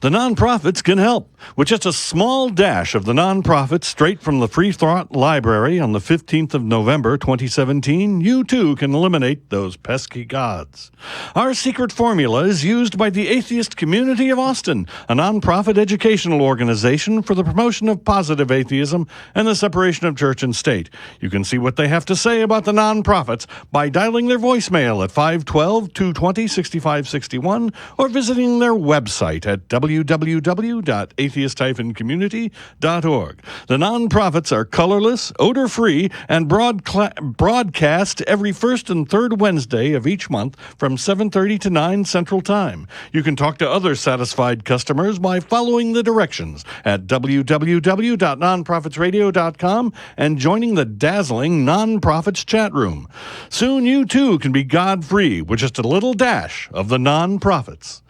The nonprofits can help. With just a small dash of the nonprofits straight from the Free Thought Library on the 15th of November 2017, you too can eliminate those pesky gods. Our secret formula is used by the Atheist Community of Austin, a nonprofit educational organization for the promotion of positive atheism and the separation of church and state. You can see what they have to say about the nonprofits by dialing their voicemail at 512-220-6561 or visiting their website at www.atheist-community.org. The nonprofits are colorless, odor-free, and broadcast every first and third Wednesday of each month from 7:30 to 9 Central Time. You can talk to other satisfied customers by following the directions at www.nonprofitsradio.com and joining the dazzling Nonprofits chat room. Soon you too can be God-free with just a little dash of the nonprofits.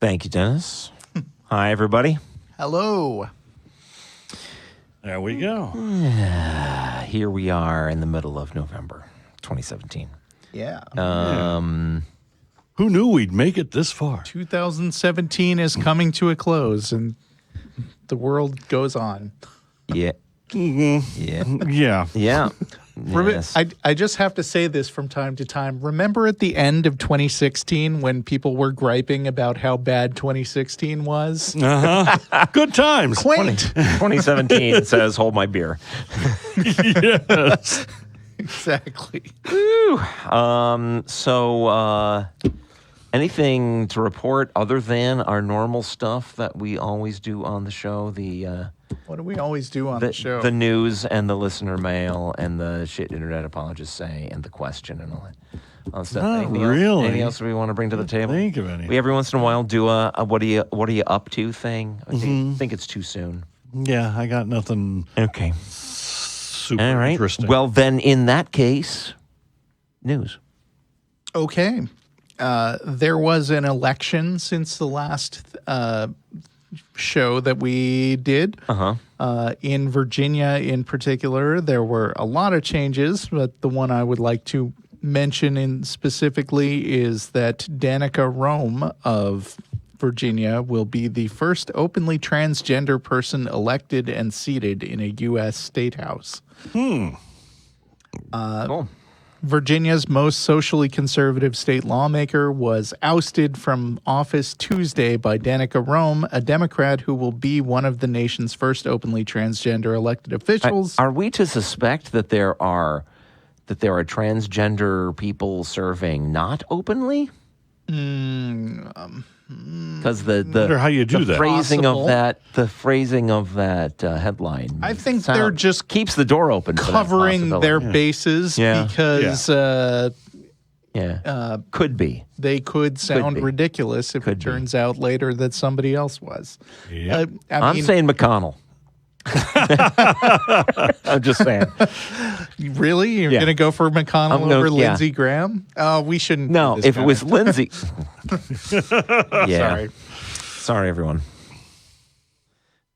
Thank you, Dennis. Hi, everybody. Hello. There we go. Here we are in the middle of November 2017. Yeah. Who knew we'd make it this far? 2017 is coming to a close, and the world goes on. Yeah. Mm-hmm. Yeah. Yeah. Yeah. Yes. I just have to say this from time to time. Remember at the end of 2016 when people were griping about how bad 2016 was? Uh-huh. Good times. Quaint. 2017 says, hold my beer. Yes. Exactly. Woo. Anything to report other than our normal stuff that we always do on the show? What do we always do on the show? The news and the listener mail and the shit internet apologists say and the question and all that stuff. Not Anything really. Anything else we want to bring to the table? Think of any. We every once in a while do a what are you up to thing. I think it's too soon. Yeah, I got nothing Okay. super All right. interesting. Well, then in that case, news. Okay. There was an election since the last show that we did. In Virginia in particular, there were a lot of changes, but the one I would like to mention specifically is that Danica Rome of Virginia will be the first openly transgender person elected and seated in a U.S. state house. Cool. Virginia's most socially conservative state lawmaker was ousted from office Tuesday by Danica Rome, a Democrat who will be one of the nation's first openly transgender elected officials. Are we to suspect that there are transgender people serving not openly? Because wonder how you do that. Phrasing Possible. the phrasing of that headline. I think they're just keeps the door open, for that covering their possibility. bases Yeah. because Could be. they could sound be. ridiculous if Could it be. turns out later that somebody else was. Yep. I'm saying McConnell. I'm just saying. Really? You're Yeah. going to go for McConnell I'm gonna- over yeah. Lindsey Graham? We shouldn't. No, do this if it kind was of- Lindsay. Yeah. Sorry. Sorry, everyone.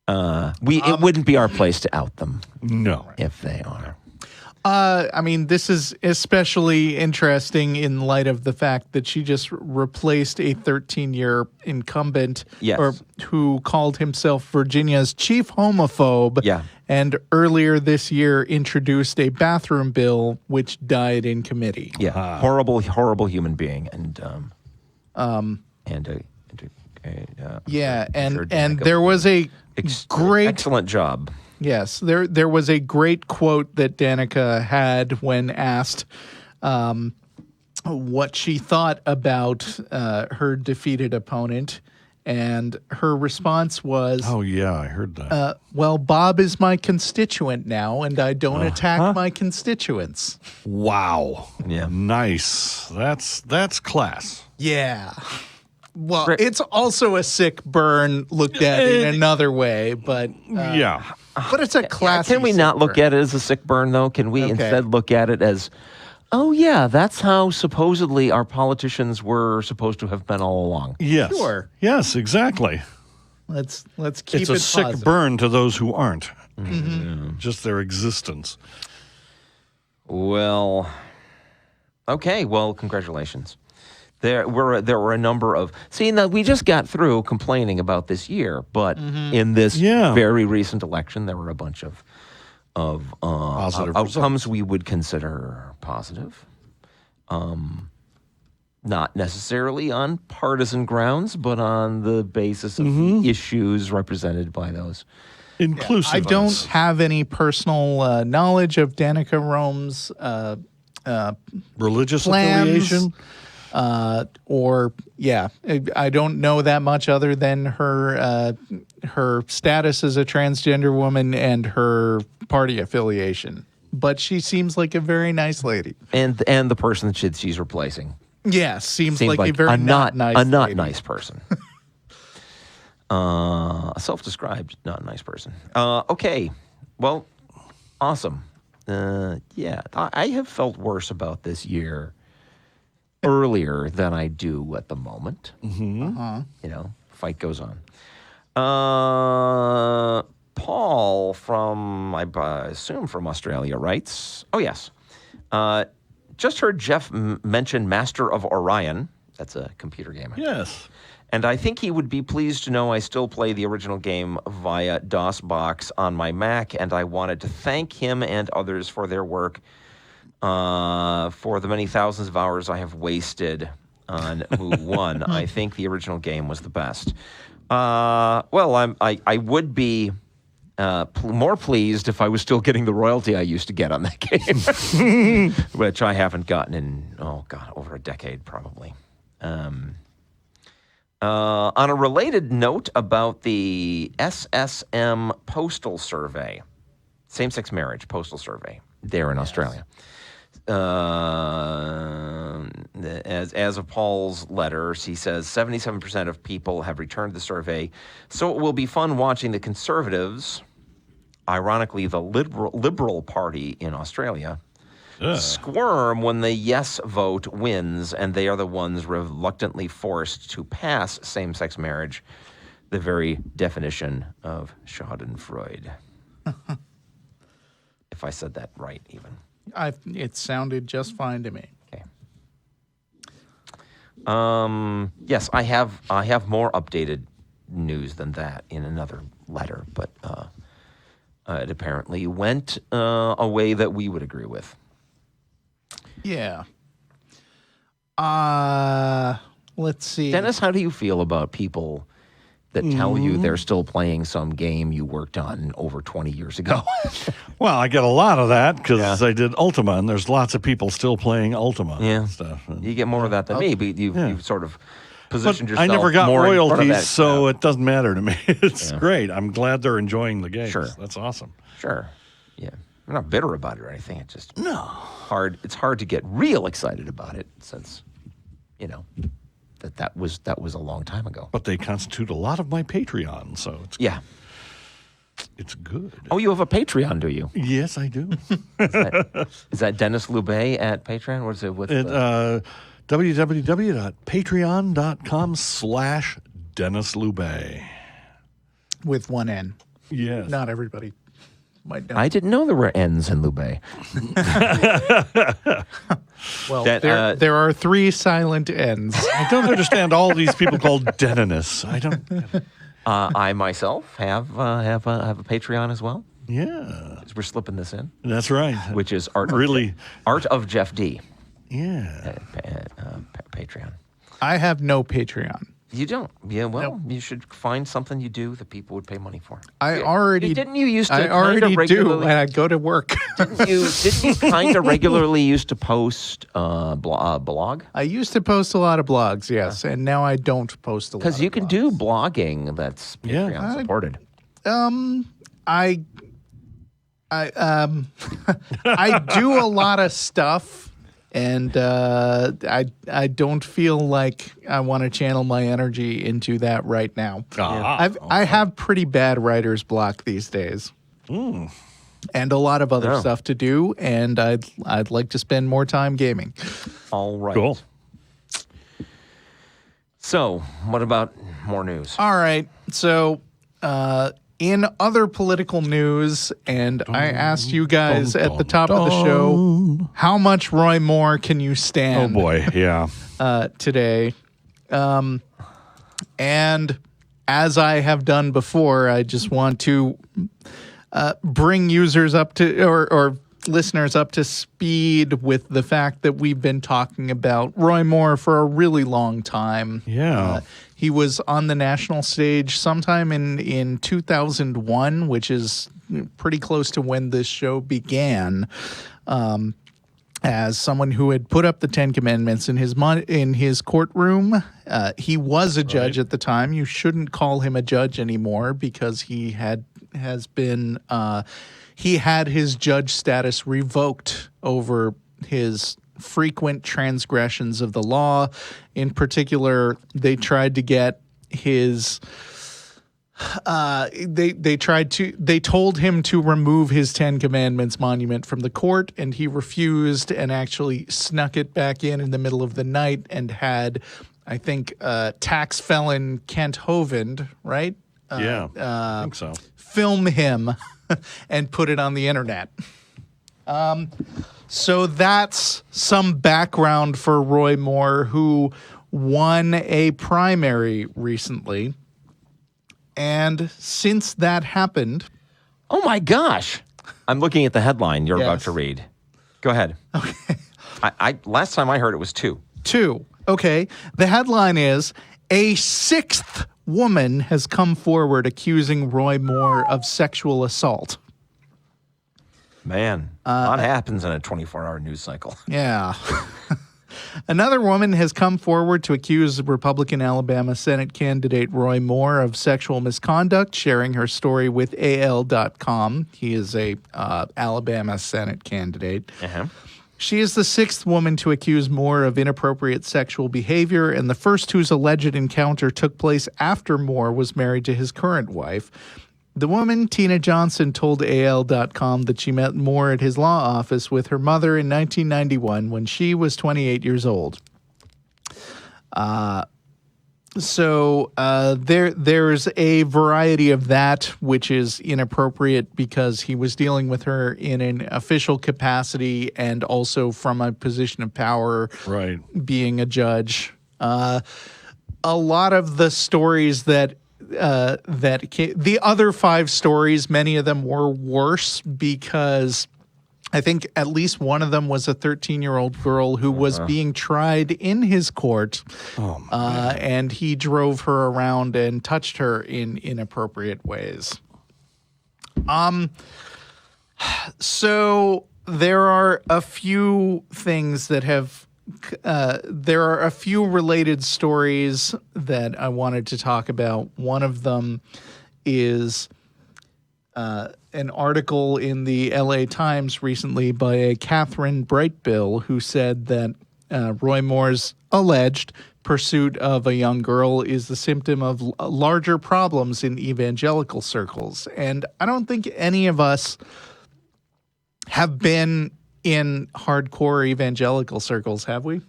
It wouldn't be our place to out them No. if they are. This is especially interesting in light of the fact that she just replaced a 13-year incumbent Yes. who called himself Virginia's chief homophobe Yeah. and earlier this year introduced a bathroom bill which died in committee. Yeah. Horrible human being. And there was a great excellent job. Yes, there was a great quote that Danica had when asked what she thought about her defeated opponent, and her response was, Oh, yeah, I heard that. well, Bob is my constituent now, and I don't attack my constituents. Wow. Yeah. Nice. That's class. Yeah. Well, it's also a sick burn looked at in another way, but Yeah. but it's a classy. Can we not look at it as a sick burn, though? Can we instead look at it as, oh, yeah, that's how supposedly our politicians were supposed to have been all along? Yes. Sure. Yes, exactly. Let's keep It's it a sick positive. burn to those who aren't. Just their existence. Well, okay. Well, congratulations. There were a number of... See, now we just got through complaining about this year, but in this very recent election, there were a bunch of positive outcomes results we would consider positive. Not necessarily on partisan grounds, but on the basis of the issues represented by those. Inclusive. I don't have any personal knowledge of Danica Rome's religious plans, affiliation. I don't know that much other than her status as a transgender woman and her party affiliation. But she seems like a very nice lady, And the person that she's replacing seems like a very not lady. nice person. A self-described not nice person. Okay, well, awesome. I have felt worse about this year earlier than I do at the moment. Fight goes on. Paul from, I assume from Australia, writes, oh yes, just heard Jeff mention Master of Orion. That's a computer game. Yes. And I think he would be pleased to know I still play the original game via DOSBox on my Mac, and I wanted to thank him and others for their work, for the many thousands of hours I have wasted on Moo 1. I think the original game was the best. I would be more pleased if I was still getting the royalty I used to get on that game, which I haven't gotten in, over a decade probably. On a related note about the SSM postal survey, same-sex marriage postal survey there in Australia. As of Paul's letters, he says 77% of people have returned the survey. So it will be fun watching the Conservatives, ironically the Liberal Party in Australia, squirm when the yes vote wins, and they are the ones reluctantly forced to pass same-sex marriage, the very definition of Schadenfreude. If I said that right, even. It sounded just fine to me. Okay. Yes, I have more updated news than that in another letter, but it apparently went a way that we would agree with. Yeah. Let's see. Dennis, how do you feel about people that tell you they're still playing some game you worked on over 20 years ago? Well, I get a lot of that because I did Ultima, and there's lots of people still playing Ultima and stuff. You get more of that than me, but you've sort of positioned yourself. I never got more royalties, so it doesn't matter to me. It's great. I'm glad they're enjoying the game. Sure. That's awesome. Sure. Yeah. I'm not bitter about it or anything. It's just hard. It's hard to get real excited about it since, that was a long time ago. But they constitute a lot of my Patreon, so it's good. Oh, you have a Patreon, do you? Yes, I do. Is that Denis Loubet at Patreon? What is it? www.patreon.com/Denis Loubet. With one N. Yes. Not everybody might know. I didn't know there were N's in Loubet. Well, there are 3 silent N's. I don't understand all these people called Dennis. I don't. I myself have a Patreon as well. Yeah, We're slipping this in. that's right. Which is Art of Jeff D. Yeah. Patreon. I have no Patreon. You don't? Yeah. Well, you should find something you do that people would pay money for. Didn't you used to? I already do when I go to work. Didn't you kind of regularly used to post blog? I used to post a lot of blogs, yes, and now I don't post a lot. Because you can do blogging that's Patreon supported. I do a lot of stuff, and I don't feel like I want to channel my energy into that right now. I have pretty bad writer's block these days, and a lot of other stuff to do, and I'd like to spend more time gaming. All right. Cool. So, what about more news? All right, so In other political news, and I asked you guys at the top of the show, how much Roy Moore can you stand? Oh, boy, yeah. Today. And as I have done before, I just want to bring users up to, or listeners up to speed with the fact that we've been talking about Roy Moore for a really long time. Yeah. He was on the national stage sometime in 2001, which is pretty close to when this show began, as someone who had put up the Ten Commandments in his courtroom. He was a judge at the time. You shouldn't call him a judge anymore because he had his judge status revoked over his frequent transgressions of the law. In particular, they tried to get his they told him to remove his Ten Commandments monument from the court, and he refused and actually snuck it back in the middle of the night and had, I think, tax felon Kent Hovind, right? I think so. Film him and put it on the internet. So that's some background for Roy Moore, who won a primary recently. And since that happened... Oh, my gosh. I'm looking at the headline you're about to read. Go ahead. Okay. I last time I heard it was 2. 2. Okay. The headline is, a 6th woman has come forward accusing Roy Moore of sexual assault. Man, a lot happens in a 24-hour news cycle. Yeah. Another woman has come forward to accuse Republican Alabama Senate candidate Roy Moore of sexual misconduct, sharing her story with AL.com. He is a Alabama Senate candidate. Uh-huh. She is the 6th woman to accuse Moore of inappropriate sexual behavior, and the first whose alleged encounter took place after Moore was married to his current wife. The woman, Tina Johnson, told AL.com that she met Moore at his law office with her mother in 1991 when she was 28 years old. There's a variety of that, which is inappropriate because he was dealing with her in an official capacity and also from a position of power, Right. being a judge. A lot of the stories the other 5 stories, many of them were worse because I think at least one of them was a 13-year-old girl who was being tried in his court, and he drove her around and touched her in inappropriate ways. So there are a few things that have there are a few related stories that I wanted to talk about. One of them is an article in the LA Times recently by a Catherine Brightbill, who said that Roy Moore's alleged pursuit of a young girl is the symptom of larger problems in evangelical circles. And I don't think any of us have been in hardcore evangelical circles, have we?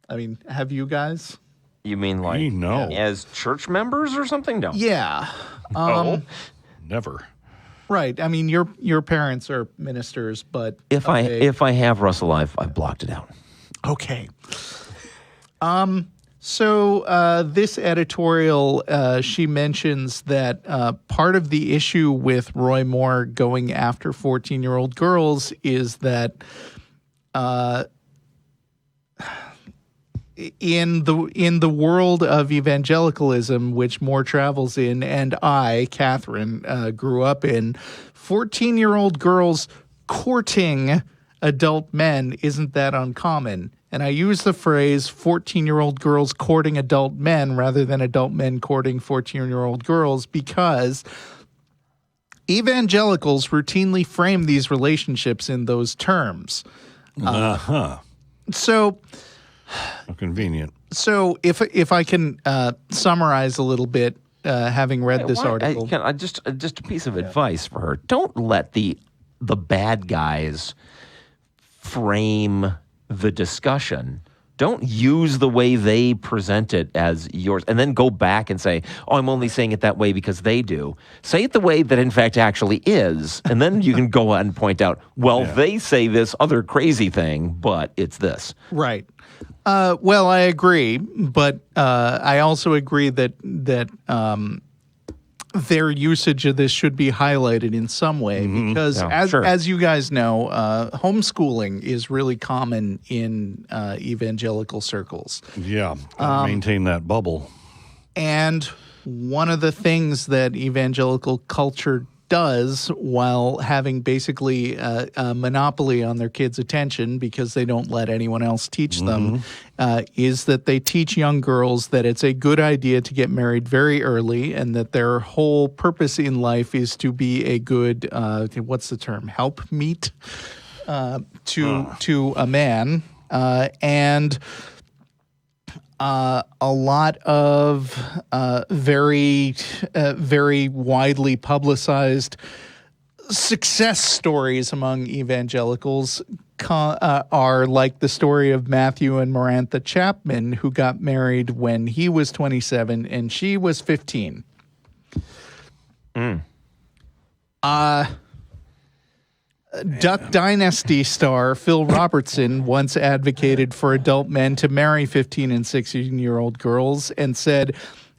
I mean, have you guys? You mean like No. as church members or something? No. Yeah. No. Never. Right. I mean, your parents are ministers, but If I have Russell, I've blocked it out. okay. So this editorial, she mentions that part of the issue with Roy Moore going after 14-year-old girls is that in the world of evangelicalism, which Moore travels in, and I, Catherine, grew up in, 14-year-old girls courting adult men isn't that uncommon. And I use the phrase 14-year-old girls courting adult men rather than adult men courting 14-year-old girls because evangelicals routinely frame these relationships in those terms. So How convenient. So if I can summarize a little bit, having read this article. Just a piece of advice for her. Don't let the bad guys frame the discussion Don't use the way they present it as yours and then go back and say, oh, I'm only saying it that way because they do. Say it the way that in fact actually is. And then you can go on and point out, well, they say this other crazy thing, but it's this. Right. Well, I agree, but I also agree that their usage of this should be highlighted in some way because, as you guys know, homeschooling is really common in evangelical circles. Yeah, maintain that bubble. And one of the things that evangelical culture does while having basically a monopoly on their kids' attention because they don't let anyone else teach them is that they teach young girls that it's a good idea to get married very early and that their whole purpose in life is to be a good, what's the term, helpmeet to a man. And a lot of very widely publicized success stories among evangelicals are like the story of Matthew and Marantha Chapman, who got married when he was 27 and she was 15. Duck Dynasty star Phil Robertson once advocated for adult men to marry 15 and 16-year-old girls and said,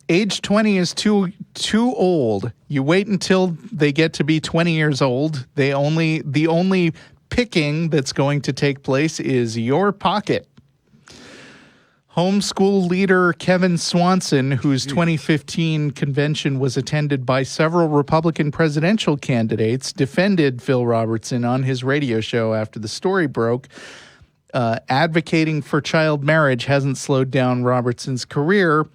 age 20 is too old. You wait until they get to be 20 years old. The only picking that's going to take place is your pocket. Homeschool leader Kevin Swanson, whose 2015 convention was attended by several Republican presidential candidates, defended Phil Robertson on his radio show after the story broke. Advocating for child marriage hasn't slowed down Robertson's career.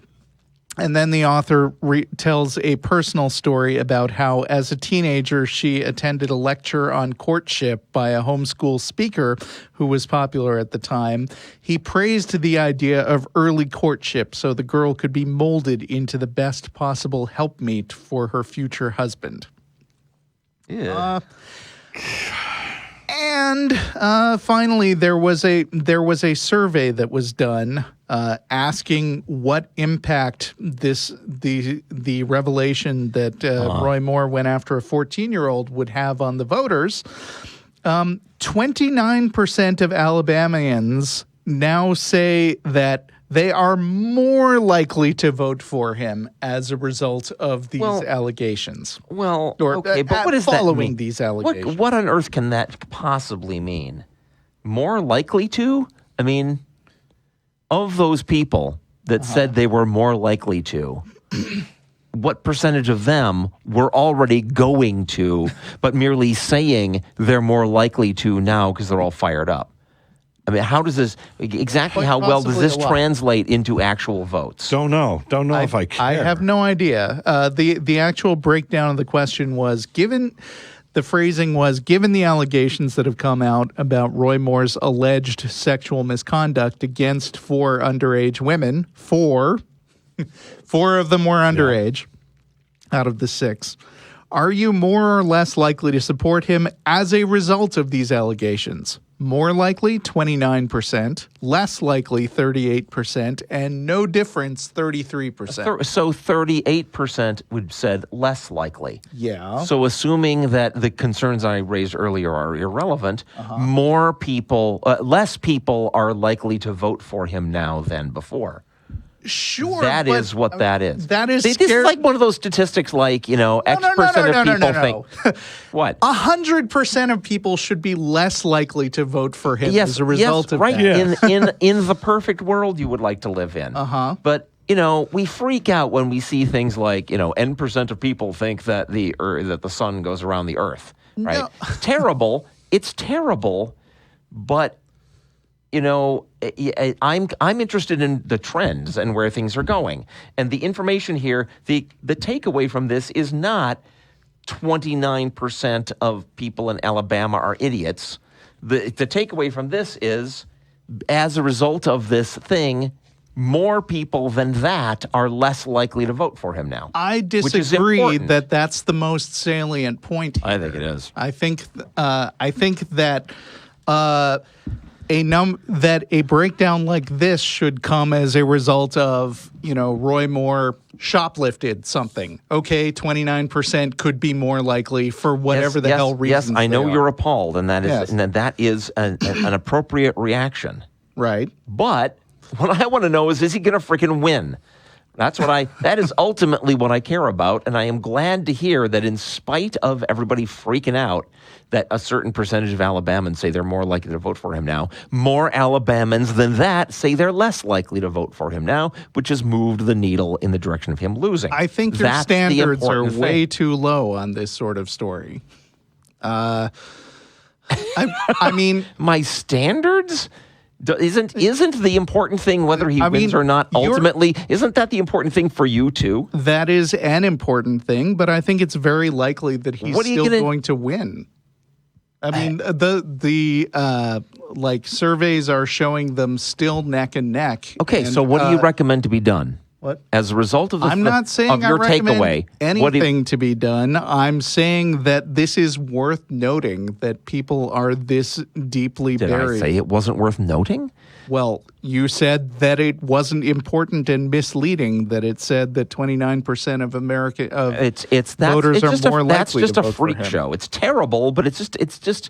And then the author tells a personal story about how, as a teenager, she attended a lecture on courtship by a homeschool speaker who was popular at the time. He praised the idea of early courtship so the girl could be molded into the best possible helpmeet for her future husband. Yeah. And finally, there was a survey that was done asking what impact the revelation that Roy Moore went after a 14-year-old would have on the voters. 29% of Alabamians now say that they are more likely to vote for him as a result of these allegations. Well, or, okay, but what does that mean? Following these allegations. What on earth can that possibly mean? More likely to? I mean, of those people that said they were more likely to, what percentage of them were already going to, but merely saying they're more likely to now because they're all fired up? I mean, how does this exactly? How well does this translate into actual votes? Don't know if I care. I have no idea. The actual breakdown of the question was given. The phrasing was, given the allegations that have come out about Roy Moore's alleged sexual misconduct against 4 underage women, 4 of them were underage out of the 6. Are you more or less likely to support him as a result of these allegations? More likely, 29%, less likely, 38%, and no difference, 33%. So 38% would said less likely. Yeah. So assuming that the concerns I raised earlier are irrelevant, more people, less people are likely to vote for him now than before. Sure, that is what that is. That is this is like one of those statistics, like X percent of people think. What? 100% of people should be less likely to vote for him as a result of that. In the perfect world you would like to live in. But we freak out when we see things like N% of people think that the sun goes around the earth. Right? No. It's terrible. It's terrible, but. I'm interested in the trends and where things are going. And the information here, the takeaway from this is not 29% of people in Alabama are idiots. The takeaway from this is, as a result of this thing, more people than that are less likely to vote for him now. I disagree that that's the most salient point here. I think it is. I think that that a breakdown like this should come as a result of, Roy Moore shoplifted something. Okay, 29% could be more likely for whatever the hell reasons. Yes, I know they you're are. appalled, and that is an appropriate reaction. Right. But what I want to know is he going to freaking win? That is ultimately what I care about, and I am glad to hear that in spite of everybody freaking out, that a certain percentage of Alabamans say they're more likely to vote for him now. More Alabamans than that say they're less likely to vote for him now, which has moved the needle in the direction of him losing. I think your standards are way too low on this sort of story. I mean, my standards? Isn't the important thing whether he wins or not ultimately? Isn't that the important thing for you too? That is an important thing, but I think it's very likely that he's still going to win. I mean, the surveys are showing them still neck and neck. Okay, so what do you recommend to be done? What? As a result of I'm not saying your I recommend takeaway, anything to be done. I'm saying that this is worth noting that people are this deeply buried. Did I say it wasn't worth noting? Well, you said that it wasn't important and misleading, that it said that 29% of voters are more likely to vote for him. That's just a freak show. It's terrible, but that's just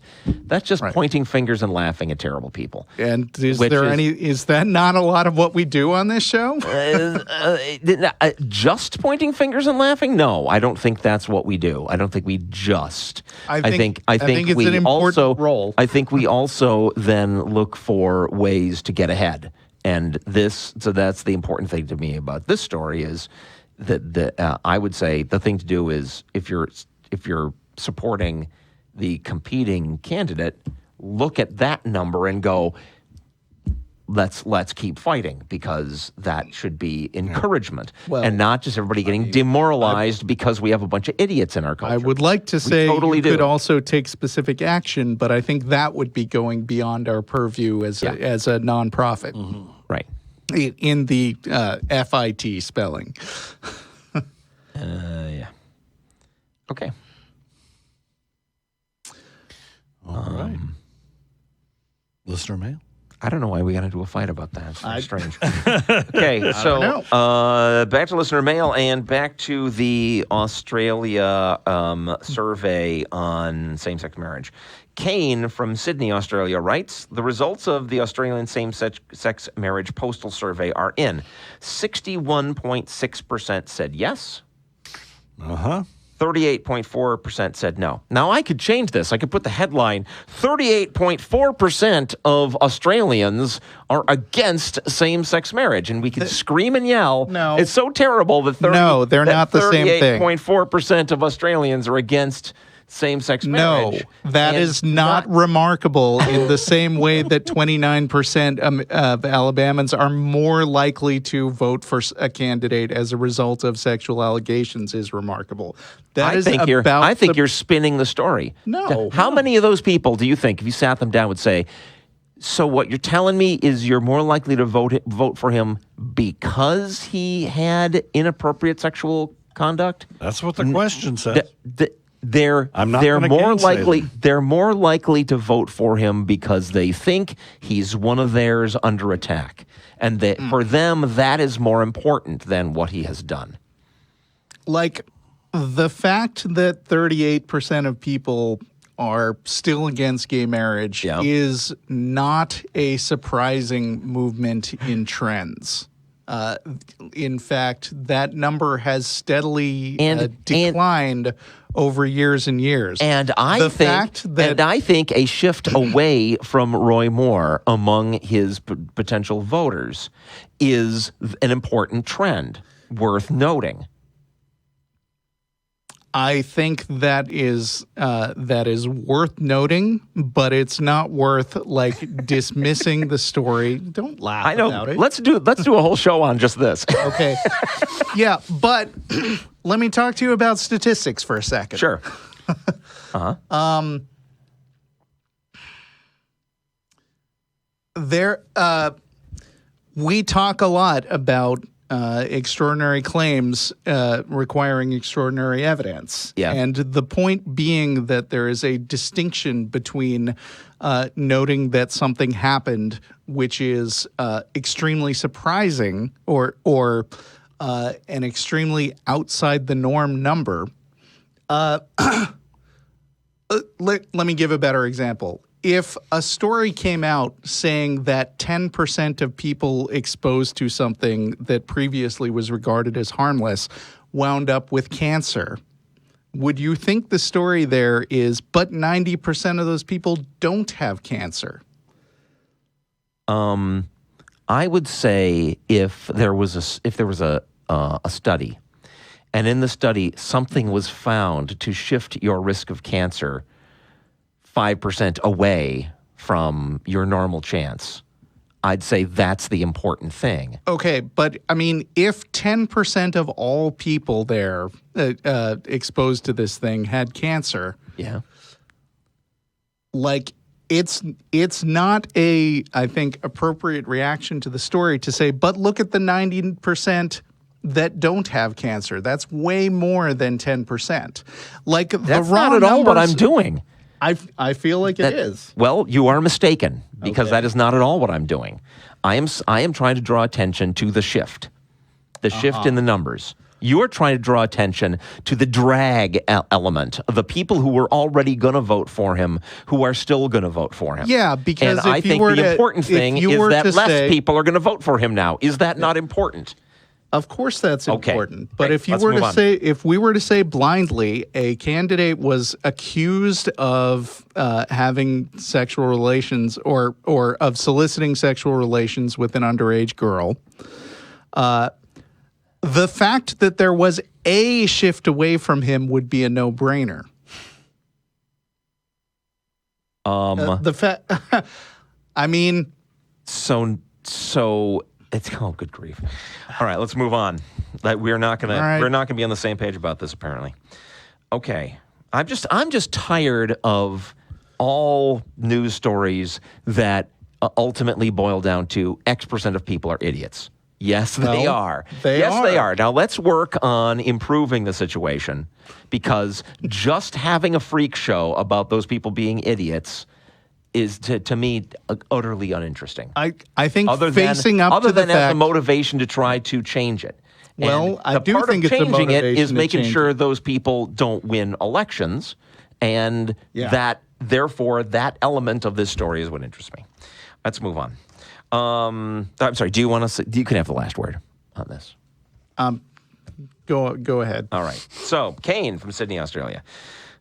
pointing fingers and laughing at terrible people. And is that not a lot of what we do on this show? Just pointing fingers and laughing? No, I don't think that's what we do. I don't think we just. I think it's we an important also role. I think we also then look for ways to get ahead. And so that's the important thing to me about this story is that I would say the thing to do is if you're supporting the competing candidate, look at that number and go, let's keep fighting, because that should be encouragement and not just everybody getting demoralized because we have a bunch of idiots in our culture. I would like to say you could also take specific action, but I think that would be going beyond our purview as a nonprofit. Mm-hmm. Right. In the FIT spelling. Yeah. Okay. All right. Listener mail? I don't know why we got into a fight about that. It's very strange. Okay, so back to listener mail and back to the Australia survey on same-sex marriage. Kane from Sydney, Australia writes, the results of the Australian same-sex marriage postal survey are in. 61.6% said yes. 38.4% said no. Now, I could change this. I could put the headline, 38.4% of Australians are against same-sex marriage. And we could scream and yell. No. It's so terrible that they're not the same thing. 38.4% of Australians are against same-sex marriage. No, that is not remarkable in the same way that 29% of Alabamans are more likely to vote for a candidate as a result of sexual allegations is remarkable. I think you're spinning the story. No. How many of those people do you think, if you sat them down, would say, so what you're telling me is you're more likely to vote for him because he had inappropriate sexual conduct? That's what the question says. They're more likely to vote for him because they think he's one of theirs under attack, and that for them that is more important than what he has done. Like the fact that 38% of people are still against gay marriage is not a surprising movement in trends. In fact, that number has steadily declined over years and years. And I think a shift away from Roy Moore among his potential voters is an important trend worth noting. I think that is worth noting, but it's not worth dismissing the story. Don't laugh about it. Let's do a whole show on just this. Okay. Yeah, but let me talk to you about statistics for a second. Sure. We talk a lot about extraordinary claims requiring extraordinary evidence. Yeah. And the point being that there is a distinction between noting that something happened, which is extremely surprising or an extremely outside the norm number. Let me give a better example. If a story came out saying that 10% of people exposed to something that previously was regarded as harmless wound up with cancer, would you think the story there is, but 90% of those people don't have cancer? I would say if there was a study, and in the study something was found to shift your risk of cancer 5% away from your normal chance, I'd say that's the important thing. Okay, but I mean, if 10% of all people there exposed to this thing had cancer, Yeah. like it's not a, I think, appropriate reaction to the story to say, but look at the 90% that don't have cancer. That's way more than 10%. Like That's the raw not at all what numbers- I'm doing. I feel like it is. Well, you are mistaken because Okay. that is not at all what I'm doing. I am trying to draw attention to the shift in the numbers. You are trying to draw attention to the drag element of the people who were already going to vote for him, who are still going to vote for him. Yeah, because and I if you think were the to- important if thing you is were that to less say- people are going to vote for him now. Is that not important? Of course that's Okay. important. But Great. if you Let's were move to on. say, if we were to say blindly a candidate was accused of having sexual relations or of soliciting sexual relations with an underage girl, the fact that there was a shift away from him would be a no-brainer. The fact, I mean, So it's good grief. All right, let's move on. We're not gonna be on the same page about this apparently. Okay, I'm just tired of all news stories that ultimately boil down to X% of people are idiots. Yes, they Well, are. they yes, they are. are. Now let's work on improving the situation because just having a freak show about those people being idiots is to me utterly uninteresting. I think Other facing than, up other to the than as fact, the motivation to try to change it. Well, And I the do part think of it's the changing it motivation is to making change sure it. those people don't win elections, and Yeah. therefore that element of this story is what interests me. Let's move on. I'm sorry. Do you want to? You can have the last word on this. go ahead. All right. So, Kane from Sydney, Australia.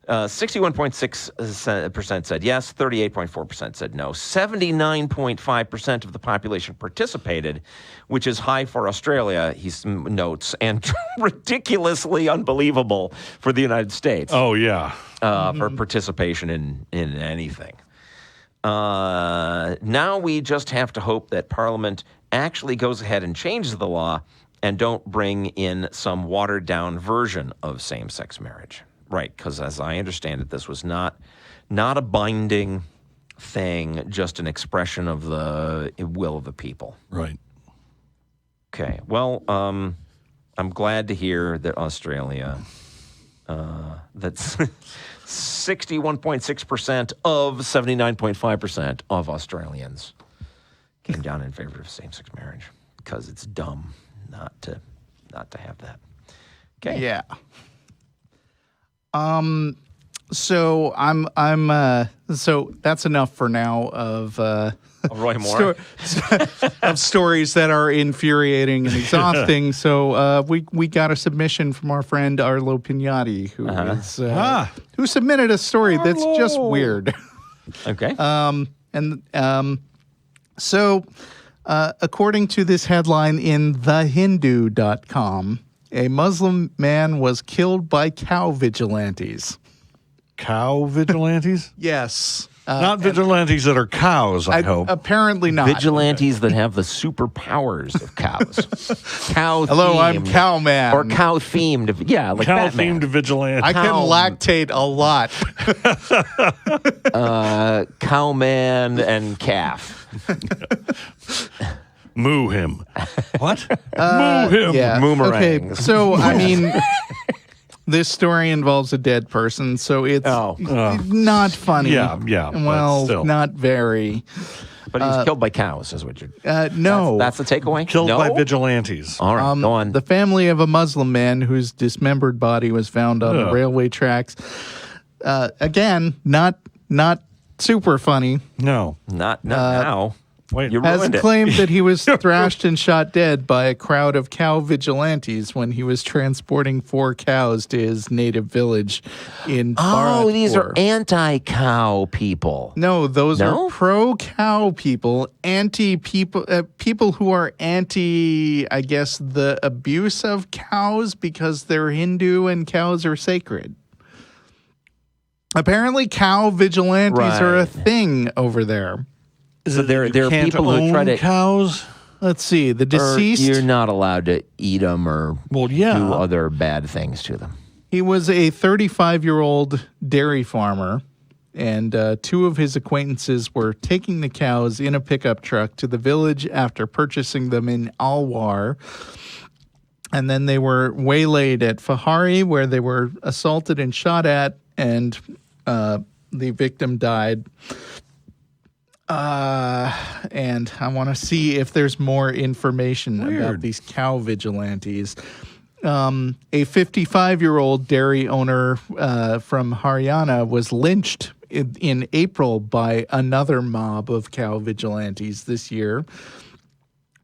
61.6% said yes, 38.4% said no. 79.5% of the population participated, which is high for Australia, he notes, and ridiculously unbelievable for the United States Oh, yeah. for participation in anything. Now we just have to hope that Parliament actually goes ahead and changes the law and don't bring in some watered-down version of same-sex marriage. Right, because as I understand it, this was not a binding thing, just an expression of the will of the people. Right. Okay, well, I'm glad to hear that Australia, that's 61.6% of 79.5% of Australians came down in favor of same-sex marriage because it's dumb not to have that. Okay. Yeah. So so that's enough for now of Roy Moore. of stories that are infuriating and exhausting. So we got a submission from our friend Arlo Pignati, who submitted a story that's just weird. Okay. So according to this headline in thehindu.com, a Muslim man was killed by cow vigilantes. Cow vigilantes? Yes. Not vigilantes that are cows, I hope. Apparently not. Vigilantes that have the superpowers of cows. Cow. Hello, I'm Cowman. Or cow themed. Yeah, like Batman. Cow-themed vigilante. I can lactate a lot. Cowman and calf. Moo him. What? Moo him. Yeah. Boomerangs. Okay. So I mean, this story involves a dead person, so it's not funny. Yeah. But Well, still. not very. But he's killed by cows, is what you're... No. That's the takeaway? Killed No? by vigilantes. All right, go on. The family of a Muslim man whose dismembered body was found on the railway tracks. Again, not super funny. No. Not now. Wait. You Has ruined it. claimed that he was thrashed and shot dead by a crowd of cow vigilantes when he was transporting 4 cows to his native village in Oh, these are Bharatpur. anti-cow people. No, those No? are pro-cow people, anti-people, people who are anti, I guess, the abuse of cows because they're Hindu and cows are sacred. Apparently, cow vigilantes are a Right. thing over there. So there are Can't people who try own to... cows. Let's see, the or deceased. You're not allowed to eat them or Well, yeah. do other bad things to them. He was a 35-year-old dairy farmer, and 2 of his acquaintances were taking the cows in a pickup truck to the village after purchasing them in Alwar. And then they were waylaid at Fahari, where they were assaulted and shot at, and the victim died. And I want to see if there's more information about these cow vigilantes. A 55-year-old dairy owner from Haryana was lynched in April by another mob of cow vigilantes this year,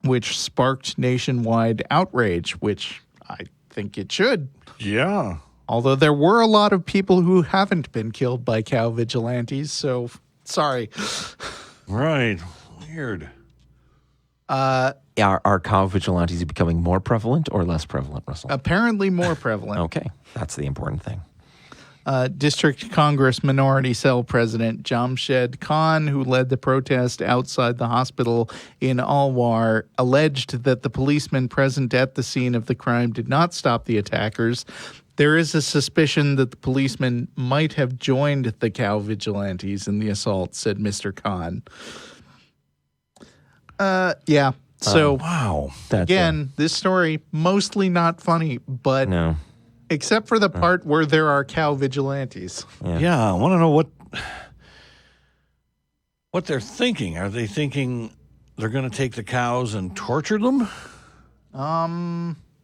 which sparked nationwide outrage, which I think it should. Yeah. Although there were a lot of people who haven't been killed by cow vigilantes, so sorry. Right. Weird. Are cow vigilantes becoming more prevalent or less prevalent, Russell? Apparently more prevalent. Okay, that's the important thing. District Congress Minority Cell President Jamshed Khan, who led the protest outside the hospital in Alwar, alleged that the policemen present at the scene of the crime did not stop the attackers. There is a suspicion that the policemen might have joined the cow vigilantes in the assault, said Mr. Khan. Yeah. So, Wow. That's again, this story, mostly not funny, but no. except for the part where there are cow vigilantes. Yeah. I want to know what they're thinking. Are they thinking they're going to take the cows and torture them?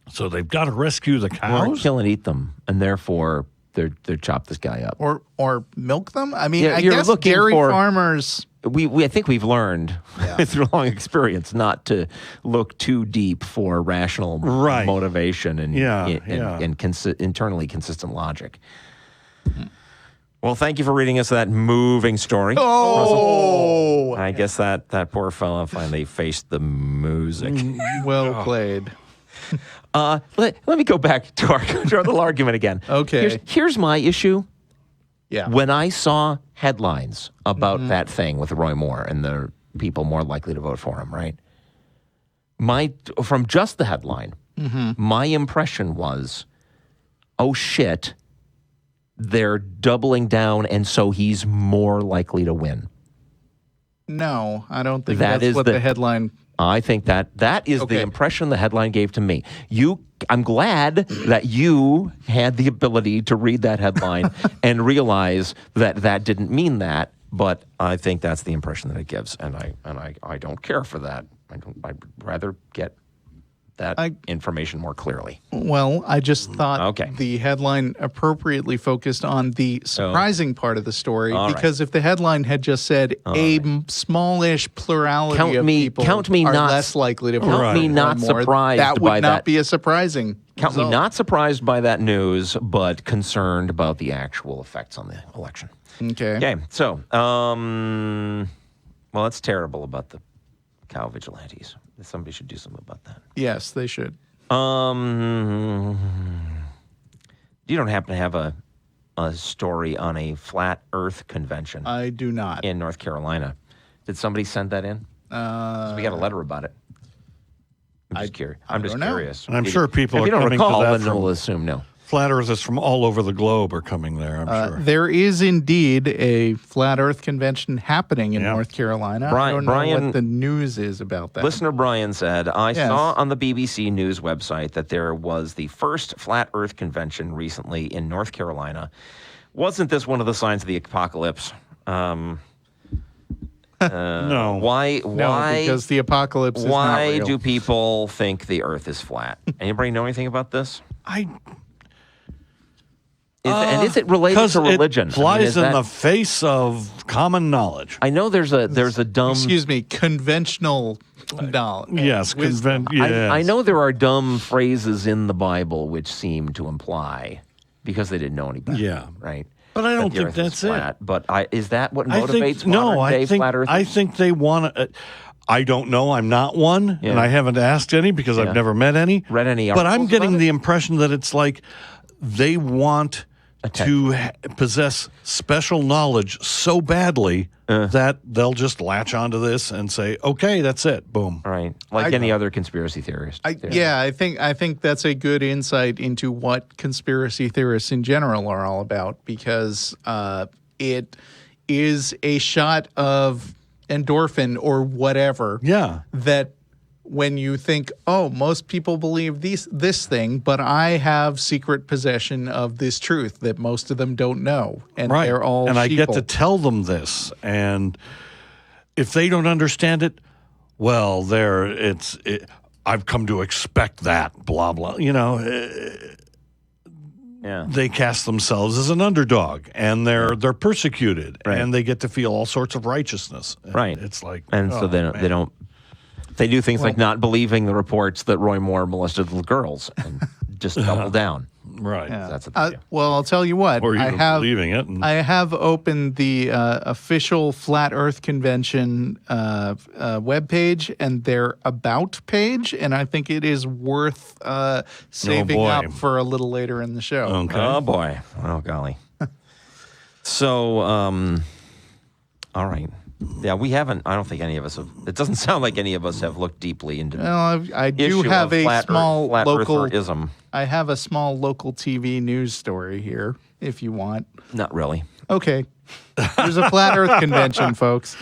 So they've got to rescue the Or cows? kill and eat them, and therefore they're chop this guy up. Or milk them? I mean, Yeah, I you're guess looking dairy for- farmers. I think we've learned through long experience not to look too deep for rational motivation and internally consistent logic. Well, thank you for reading us that moving story. Oh, I guess that poor fella finally faced the music. well played. Let me go back to our little argument again. Okay. Here's my issue. Yeah. When I saw headlines about that thing with Roy Moore and the people more likely to vote for him, right? From just the headline, my impression was, oh shit, they're doubling down, and so he's more likely to win. No, I don't think That that's is what the headline. I think that is Okay. the impression the headline gave to me. I'm glad that you had the ability to read that headline and realize that didn't mean that, but I think that's the impression that it gives, and I don't care for that. I'd rather get that information more clearly. Well, I just thought Okay. the headline appropriately focused on the surprising part of the story, All right. because if the headline had just said smallish plurality of people are less likely to vote Count me for not more, surprised that by would not that. be a surprising Count me result. not surprised by that news, but concerned about the actual effects on the election. Okay. Okay, so, well, it's terrible about the cow vigilantes. Somebody should do something about that. Yes, they should. You don't happen to have a story on a flat Earth convention I do not. in North Carolina? Did somebody send that in? 'Cause we got a letter about it. I'm just curious. I'm just don't know. curious. And I'm sure people If are you don't coming recall, to that then from we'll assume no. Flat Earthers from all over the globe are coming there, I'm sure. There is indeed a Flat Earth convention happening in North Carolina. I don't know what the news is about that. Listener Brian said, I saw on the BBC News website that there was the first Flat Earth convention recently in North Carolina. Wasn't this one of the signs of the apocalypse? No. Why? No, because the apocalypse is not Why real. do people think the Earth is flat? Anybody know anything about this? And is it related to religion? It flies in the face of common knowledge. I know there's a dumb. Excuse me, conventional knowledge. Yes, I know there are dumb phrases in the Bible which seem to imply, because they didn't know any better. Yeah. Right. But I don't that the think Earth is that's flat. it. But is that what motivates modern day flat earthers? I think they want to. I don't know. I'm not one, and I haven't asked any because I've never met any. Read any but I'm articles getting about the impression that it's like they want to possess special knowledge so badly that they'll just latch onto this and say, "Okay, that's it. Boom." Right, like any other conspiracy theorist. Yeah, I think that's a good insight into what conspiracy theorists in general are all about, because it is a shot of endorphin or whatever. Yeah. That when you think, oh, most people believe this thing, but I have secret possession of this truth that most of them don't know, and they're all and I get sheeple. to tell them this, and if they don't understand it, well, I've come to expect that. Blah blah. They cast themselves as an underdog, and they're persecuted, and they get to feel all sorts of righteousness. Right. It's like, so they don't. They do things like not believing the reports that Roy Moore molested little girls and just double down. Right. Yeah. That's what they do. Well, I'll tell you what. Or even believing it. I have opened the official Flat Earth Convention webpage and their About page, and I think it is worth saving up for a little later in the show. Okay. Oh, boy. Oh, golly. So, all right. Yeah, we haven't. I don't think any of us have. It doesn't sound like any of us have looked deeply into. Well, I do issue have of a flat small flat local. eartherism. I have a small local TV news story here, if you want. Not really. Okay, there's a Flat Earth convention, folks.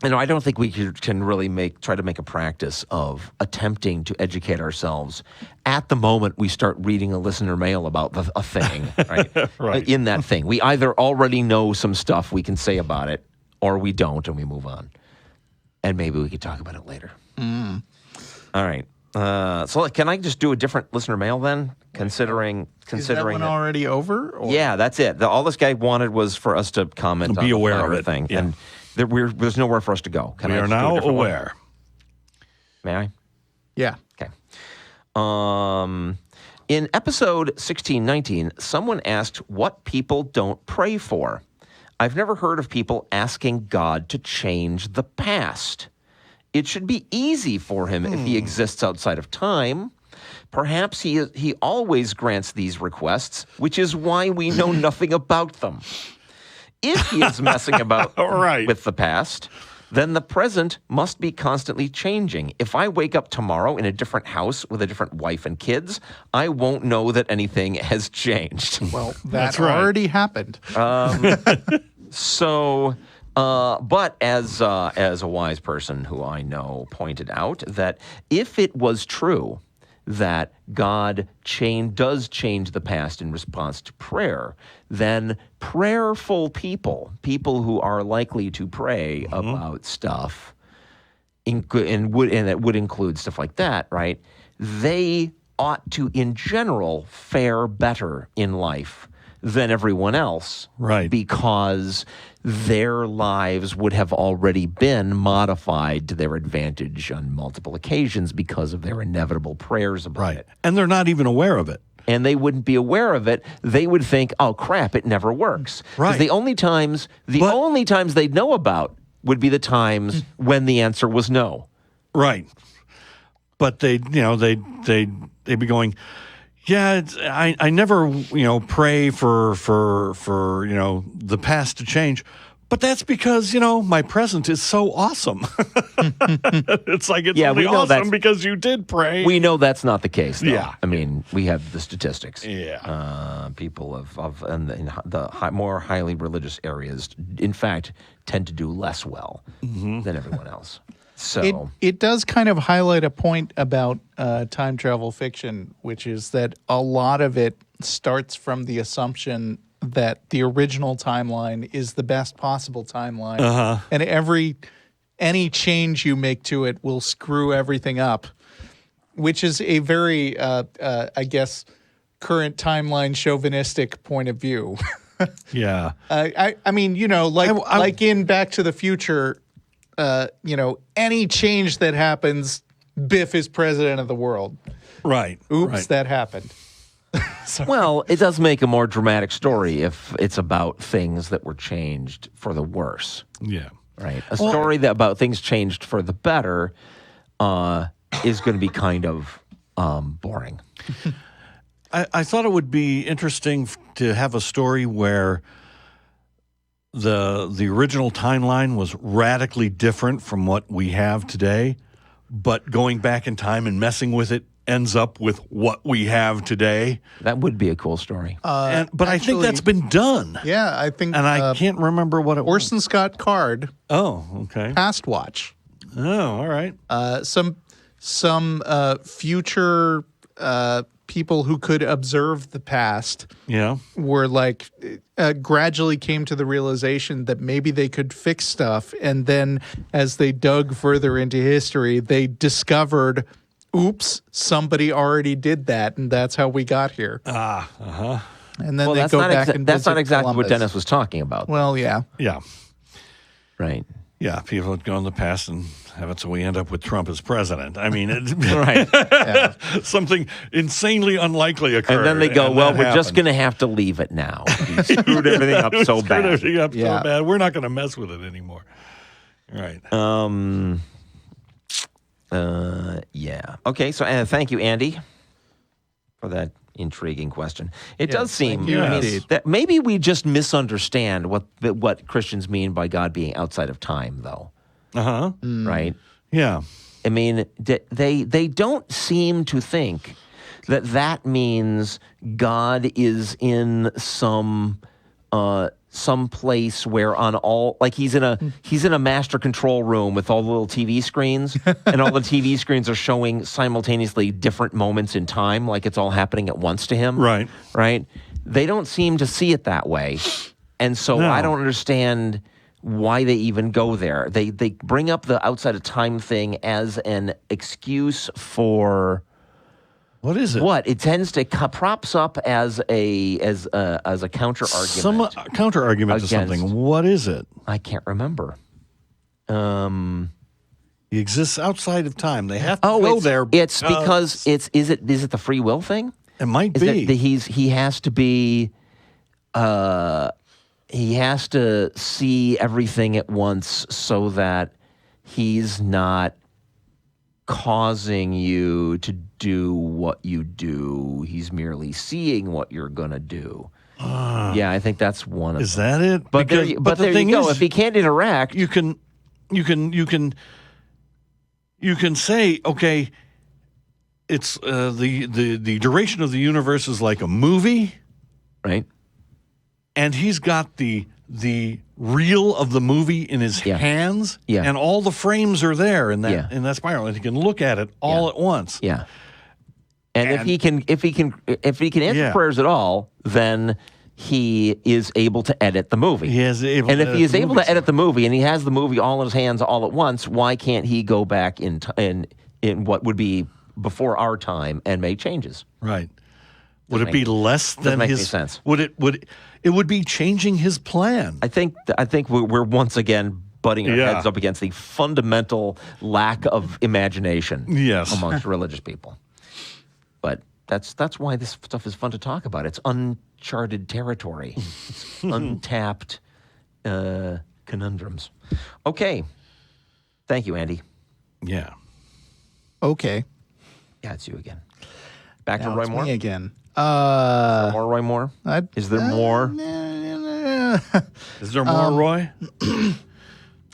I don't think we can really try to make a practice of attempting to educate ourselves at the moment we start reading a listener mail about a thing, right? Right. In that thing, we either already know some stuff we can say about it, or we don't, and we move on. And maybe we could talk about it later. All right. So can I just do a different listener mail then? Considering Is that one already over? Or? Yeah, that's it. All this guy wanted was for us to comment on Be the aware Flat of Earth it. thing. Yeah. And there's nowhere for us to go. We are now aware. May I? Yeah. Okay. In episode 1619, someone asked what people don't pray for. I've never heard of people asking God to change the past. It should be easy for him if he exists outside of time. Perhaps he always grants these requests, which is why we know nothing about them. If he is messing about with the past, then the present must be constantly changing. If I wake up tomorrow in a different house with a different wife and kids, I won't know that anything has changed. Well, that already happened. But as a wise person who I know pointed out that if it was true that God does change the past in response to prayer, then prayerful people who are likely to pray about stuff, and that would include stuff like that, right? They ought to, in general, fare better in life than everyone else, right? Because their lives would have already been modified to their advantage on multiple occasions because of their inevitable prayers about it. And they're not even aware of it. And they wouldn't be aware of it. They would think, "Oh crap, it never works." Right. The only times they'd know about would be the times when the answer was no. Right. But they'd be going, yeah, I never, pray for the past to change, But that's because, my present is so awesome. It's like it's only awesome because you did pray. We know that's not the case, though. Yeah. I mean, we have the statistics. Yeah. People in the more highly religious areas, in fact, tend to do less well than everyone else. So it does kind of highlight a point about time travel fiction, which is that a lot of it starts from the assumption that the original timeline is the best possible timeline, and any change you make to it will screw everything up, which is a very, I guess, current timeline chauvinistic point of view. Yeah. I mean, like in Back to the Future, any change that happens, Biff is president of the world. Right. Oops, right. that happened. Well, it does make a more dramatic story if it's about things that were changed for the worse. Yeah. Right. A story about things changed for the better is going to be kind of boring. I thought it would be interesting to have a story where the original timeline was radically different from what we have today, but going back in time and messing with it ends up with what we have today. That would be a cool story. But I think that's been done. Yeah, I think. And I can't remember what it was. Orson Scott Card. Oh, okay. Past Watch. Oh, all right. Some future people who could observe the past. Yeah. Were like gradually came to the realization that maybe they could fix stuff, and then as they dug further into history, they discovered, oops, somebody already did that, and that's how we got here. And then they go back and that's not visit exactly Columbus. what Dennis was talking about. Well, yeah. Yeah. Right. Yeah, people would go in the past and have it so we end up with Trump as president. I mean, Right. something insanely unlikely occurred. And then they go, well, we're just happened. going to have to leave it now. He screwed everything up so Screwed bad. everything up Yeah. so bad. We're not going to mess with it anymore. Right. Yeah. Okay, so thank you, Andy, for that intriguing question. It does seem thank you, indeed. that maybe we just misunderstand what Christians mean by God being outside of time, though. Uh-huh. Right? Yeah. I mean, they don't seem to think that means God is in some place where he's in a master control room with all the little TV screens, and all the TV screens are showing simultaneously different moments in time, like it's all happening at once to him. Right. Right? They don't seem to see it that way. And so No. I don't understand why they even go there. They bring up the outside of time thing as an excuse for What is it? what? It tends to props up as a counter argument. Some counter argument to against- something. What is it? I can't remember. He exists outside of time. They have to go it's, there. It's because is it the free will thing? It might Is be. that he has to be he has to see everything at once so that he's not causing you to do what you do. He's merely seeing what you're going to do. Yeah, I think that's one of Is them. that it? But Because- there the you thing go. is, If he can't interact, you can say, okay, it's the duration of the universe is like a movie, right? and he's got the reel of the movie in his hands, Yeah. and all the frames are there in that Yeah. in that spiral, and he can look at it all at once. Yeah. And if he can answer prayers at all, then he is able to edit the movie. He is able and to if edit he is the able movie to edit the movie and he has the movie all in his hands all at once, why can't he go back in what would be before our time and make changes? Right. Would it be less doesn't than make any his? sense. It would be changing his plan. I think we're once again butting our heads up against the fundamental lack of imagination amongst religious people. But that's why this stuff is fun to talk about. It's uncharted territory. It's untapped conundrums. Okay. Thank you, Andy. Yeah. Okay. Yeah, it's you again. Back to Now Roy it's Moore. me again. More Roy Moore? Is there more? Is there more, Roy?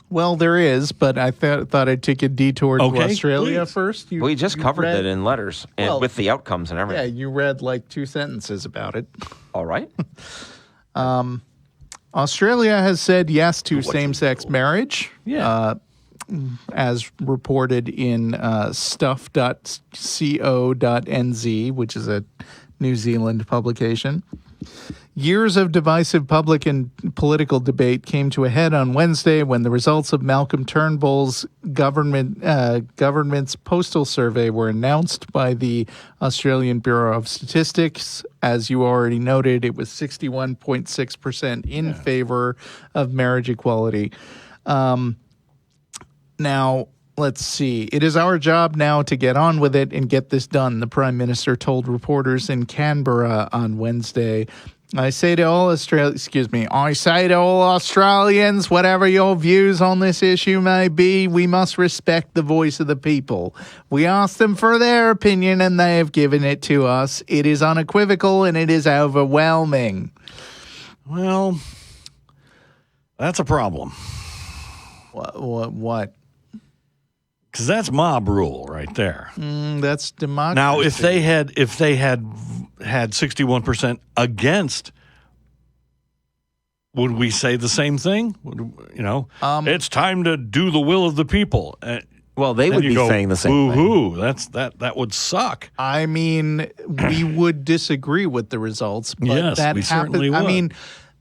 Well, there is, but I thought I'd take a detour to Australia please. first. We just covered it in letters and with the outcomes and Yeah, everything. you read like 2 sentences about it. All right. Australia has said yes to same-sex marriage. Yeah. As reported in stuff.co.nz, which is a New Zealand publication. Years of divisive public and political debate came to a head on Wednesday when the results of Malcolm Turnbull's government's postal survey were announced by the Australian Bureau of Statistics. As you already noted, it was 61.6% in favor of marriage equality. Now, let's see. It is our job now to get on with it and get this done, the Prime Minister told reporters in Canberra on Wednesday. I say to all Australians, whatever your views on this issue may be, we must respect the voice of the people. We asked them for their opinion and they have given it to us. It is unequivocal and it is overwhelming. Well, that's a problem. What? Because that's mob rule right there. That's democracy. Now, if they had 61% against, would we say the same thing? It's time to do the will of the people. Well, they would be saying the same thing. Boo-hoo, that would suck. I mean, we would disagree with the results, but Yes, that we certainly happened. would. I mean,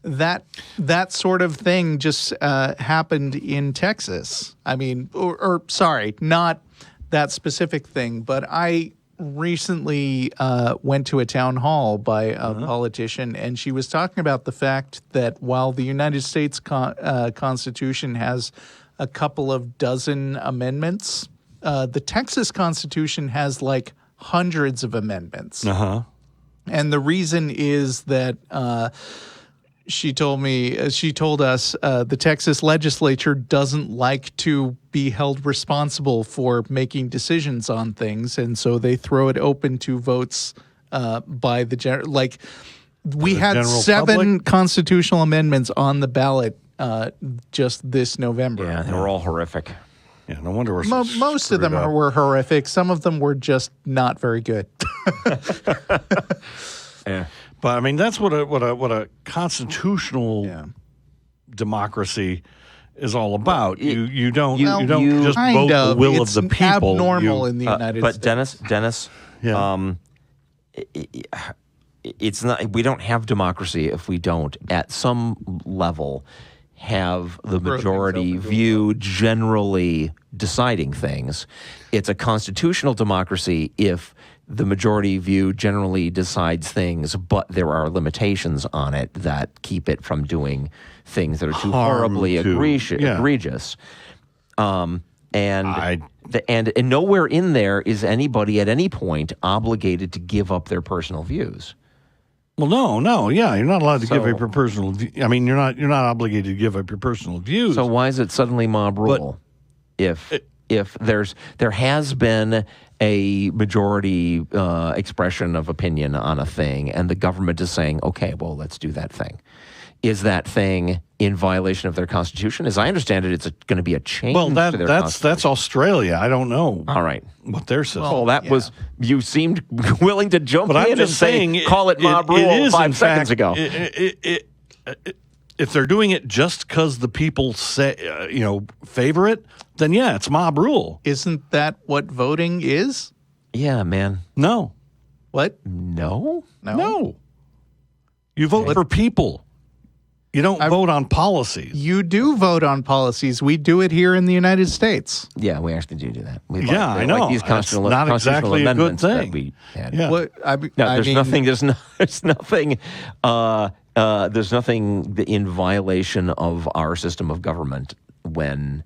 that sort of thing just happened in Texas. I mean, or sorry, not that specific thing, but I recently went to a town hall by a politician, and she was talking about the fact that while the United States Constitution has a couple of dozen amendments, the Texas Constitution has like hundreds of amendments. And the reason is that she told us the Texas legislature doesn't like to be held responsible for making decisions on things, and so they throw it open to votes by the general. Like, we had 7 constitutional amendments on the ballot just this November. Yeah, they were all horrific. Yeah, no wonder we're most of them were horrific. Some of them were just not very good. Yeah. But I mean, that's what a constitutional democracy is all about. You don't just vote the will of the people. Abnormal in the United States. But Dennis, it's not. We don't have democracy if we don't, at some level, have the majority view generally deciding things. It's a constitutional democracy if the majority view generally decides things, but there are limitations on it that keep it from doing things that are too horribly egregious. And nowhere in there is anybody at any point obligated to give up their personal views. Well, no, you're not allowed to give up your personal. I mean, you're not obligated to give up your personal views. So why is it suddenly mob rule? If there has been a majority expression of opinion on a thing, and the government is saying, okay, well, let's do that thing. Is that thing in violation of their constitution? As I understand it, it's going to be a change to their constitution. That's Australia. I don't know. All right. What their system. Well, that was, you seemed willing to jump in and say, call it mob rule it is, 5 seconds ago. If they're doing it just because the people say, favor it, then yeah, it's mob rule. Isn't that what voting is? Yeah, man. No. What? No. You vote for people. You don't vote on policies. You do vote on policies. We do it here in the United States. Yeah, we actually do that. I know. Like these constitutional, not exactly a good thing. That we had. Yeah. What, There's nothing in violation of our system of government when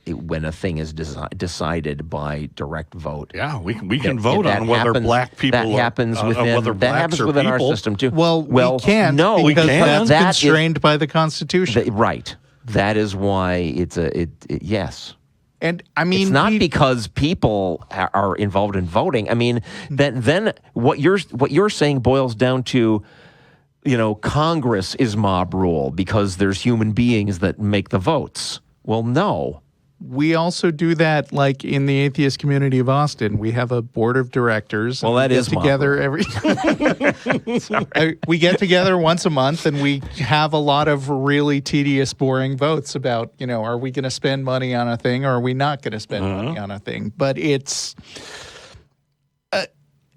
when a thing is decided by direct vote. Yeah, we can vote on whether black people that happens within our system too. Well, we can't. No, because that's that constrained by the Constitution. Right. That is why yes. And I mean, it's not because people are involved in voting. I mean, then what you're saying boils down to, Congress is mob rule because there's human beings that make the votes. Well, no. We also do that, like in the Atheist Community of Austin. We have a board of directors. Well, that is together every. We get together once a month, and we have a lot of really tedious, boring votes about, are we going to spend money on a thing, or are we not going to spend money on a thing? But it's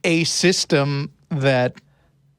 a system that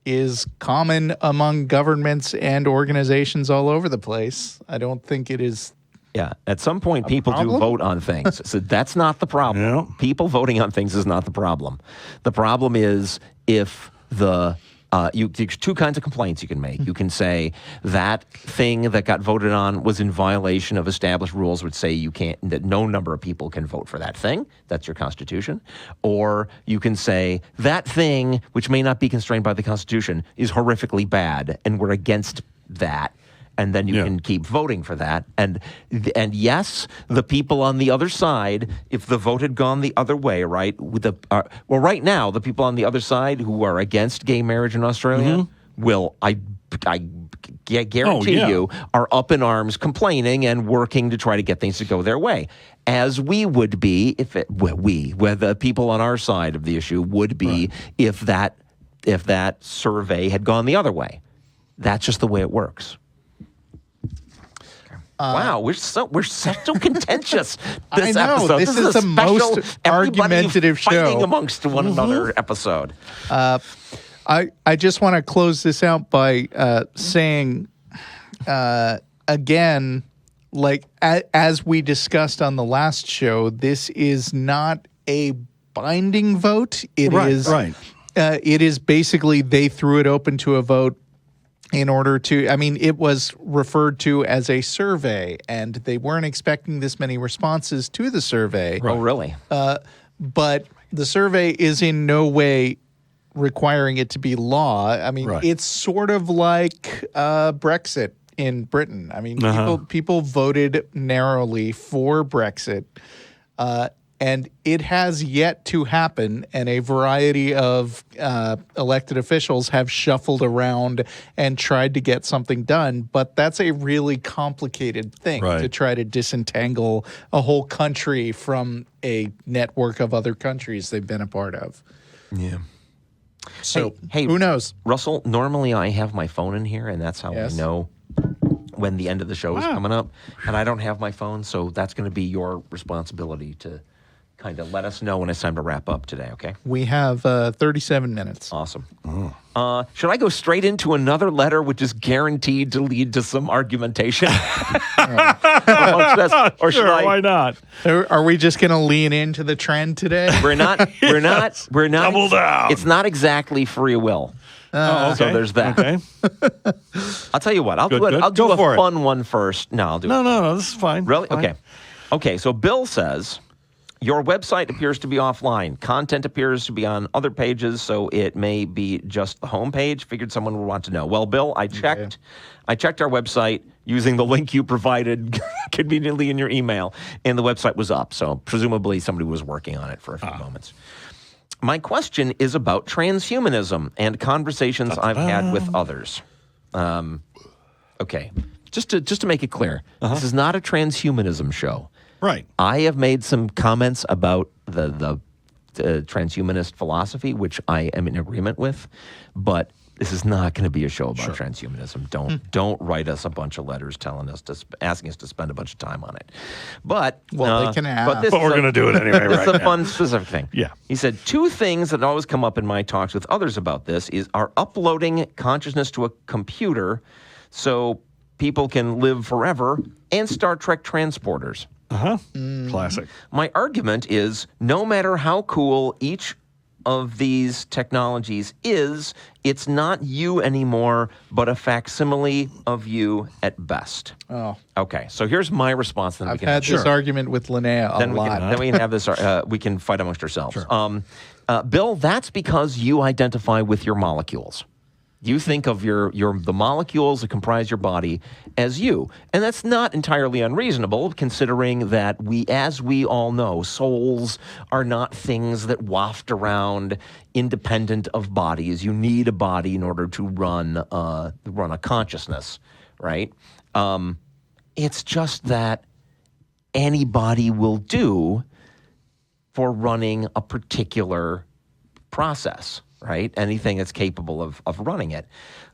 is common among governments and organizations all over the place. I don't think it is. Yeah, at some point, people do vote on things. So that's not the problem. Yeah. People voting on things is not the problem. The problem is if there's two kinds of complaints you can make. You can say that thing that got voted on was in violation of established rules, which say that no number of people can vote for that thing. That's your Constitution. Or you can say that thing, which may not be constrained by the Constitution, is horrifically bad, and we're against that. And then you can keep voting for that. And yes, the people on the other side, if the vote had gone the other way, right? Right now, the people on the other side who are against gay marriage in Australia will, I guarantee you, are up in arms complaining and working to try to get things to go their way. As we would be, where the people on our side of the issue would be if that survey had gone the other way. That's just the way it works. Wow, we're so contentious this episode. This is the most argumentative fighting show amongst one another episode. I just want to close this out by saying again, like as we discussed on the last show, this is not a binding vote. It is basically they threw it open to a vote. In order to, it was referred to as a survey, and they weren't expecting this many responses to the survey. Oh, really? But the survey is in no way requiring it to be law. It's sort of like Brexit in Britain. People voted narrowly for Brexit, and it has yet to happen, and a variety of elected officials have shuffled around and tried to get something done. But that's a really complicated thing to try to disentangle a whole country from a network of other countries they've been a part of. Yeah. So hey, who knows? Russell, normally I have my phone in here, and that's how I know when the end of the show is coming up. And I don't have my phone, so that's going to be your responsibility to kind of let us know when it's time to wrap up today, okay? We have 37 minutes. Awesome. Should I go straight into another letter which is guaranteed to lead to some argumentation? Or should I? Why not? Are we just going to lean into the trend today? We're not. Double down. It's not exactly free will. Okay. So there's that. Okay. I'll tell you what. I'll do a fun one first. No, I'll do it. No, this is fine. Really? Fine. Okay, so Bill says, your website appears to be offline. Content appears to be on other pages, so it may be just the homepage. Figured someone would want to know. Well, Bill, I checked. I checked our website using the link you provided conveniently in your email, and the website was up. So presumably somebody was working on it for a few moments. My question is about transhumanism and conversations I've had with others. Okay, just to make it clear, this is not a transhumanism show. Right. I have made some comments about the transhumanist philosophy, which I am in agreement with, but this is not going to be a show about transhumanism. Don't write us a bunch of letters asking us to spend a bunch of time on it. But they can ask. But we're going to do it anyway. This is a fun specific thing. Yeah. He said 2 things that always come up in my talks with others about this are uploading consciousness to a computer so people can live forever, and Star Trek transporters. Classic. My argument is no matter how cool each of these technologies is, it's not you anymore, but a facsimile of you at best. Oh. Okay, so here's my response. Then I've had this argument with Linnea a lot. Then we can have this. We can fight amongst ourselves. Sure. Bill, that's because you identify with your molecules. You think of the molecules that comprise your body as you. And that's not entirely unreasonable, considering that as we all know, souls are not things that waft around independent of bodies. You need a body in order to run a consciousness, right? It's just that anybody will do for running a particular process, right? Anything that's capable of running it.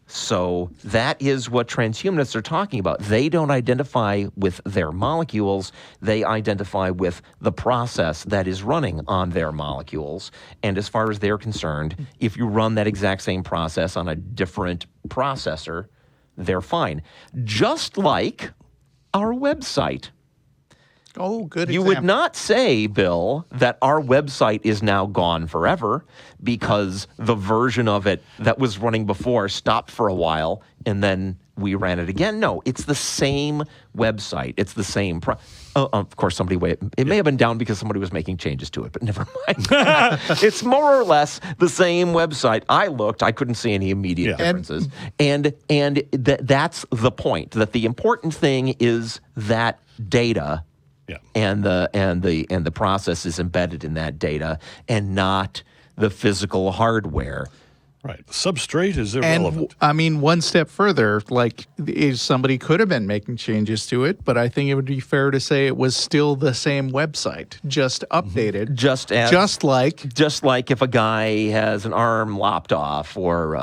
So that is what transhumanists are talking about. They don't identify with their molecules. They identify with the process that is running on their molecules. And as far as they're concerned, if you run that exact same process on a different processor, they're fine. Just like our website. Oh, good You example. would not say, Bill, that our website is now gone forever because the version of it that was running before stopped for a while and then we ran it again. No, it's the same website. It's the same. Of course, it may have been down because somebody was making changes to it, but never mind. It's more or less the same website. I looked, I couldn't see any immediate differences. And that's the point, that the important thing is that data. Yeah. And the process is embedded in that data and not the physical hardware. Right. Substrate is irrelevant. And I mean, one step further, somebody could have been making changes to it, but I think it would be fair to say it was still the same website, just updated. Just like if a guy has an arm lopped off or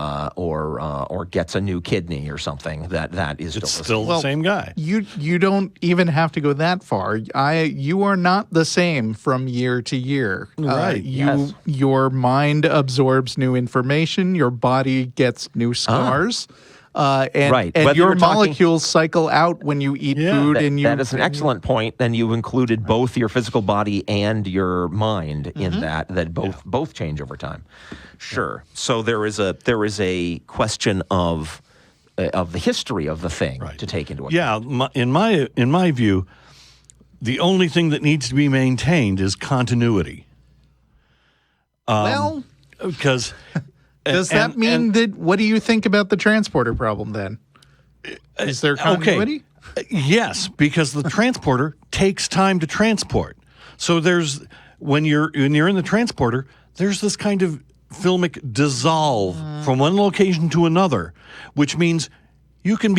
gets a new kidney or something, that is still the same guy. You don't even have to go that far. You are not the same from year to year. Right. Your mind absorbs new information. Your body gets new scars. And your molecules cycle out when you eat food. That is an excellent point. And you included both your physical body and your mind in that both change over time. Sure. So there is a question of the history of the thing to take into account. Yeah, in my view, the only thing that needs to be maintained is continuity. Because does that mean that? What do you think about the transporter problem then? Is there continuity? Okay. Yes, because the transporter takes time to transport. So when you're in the transporter, there's this kind of filmic dissolve from one location to another, which means you can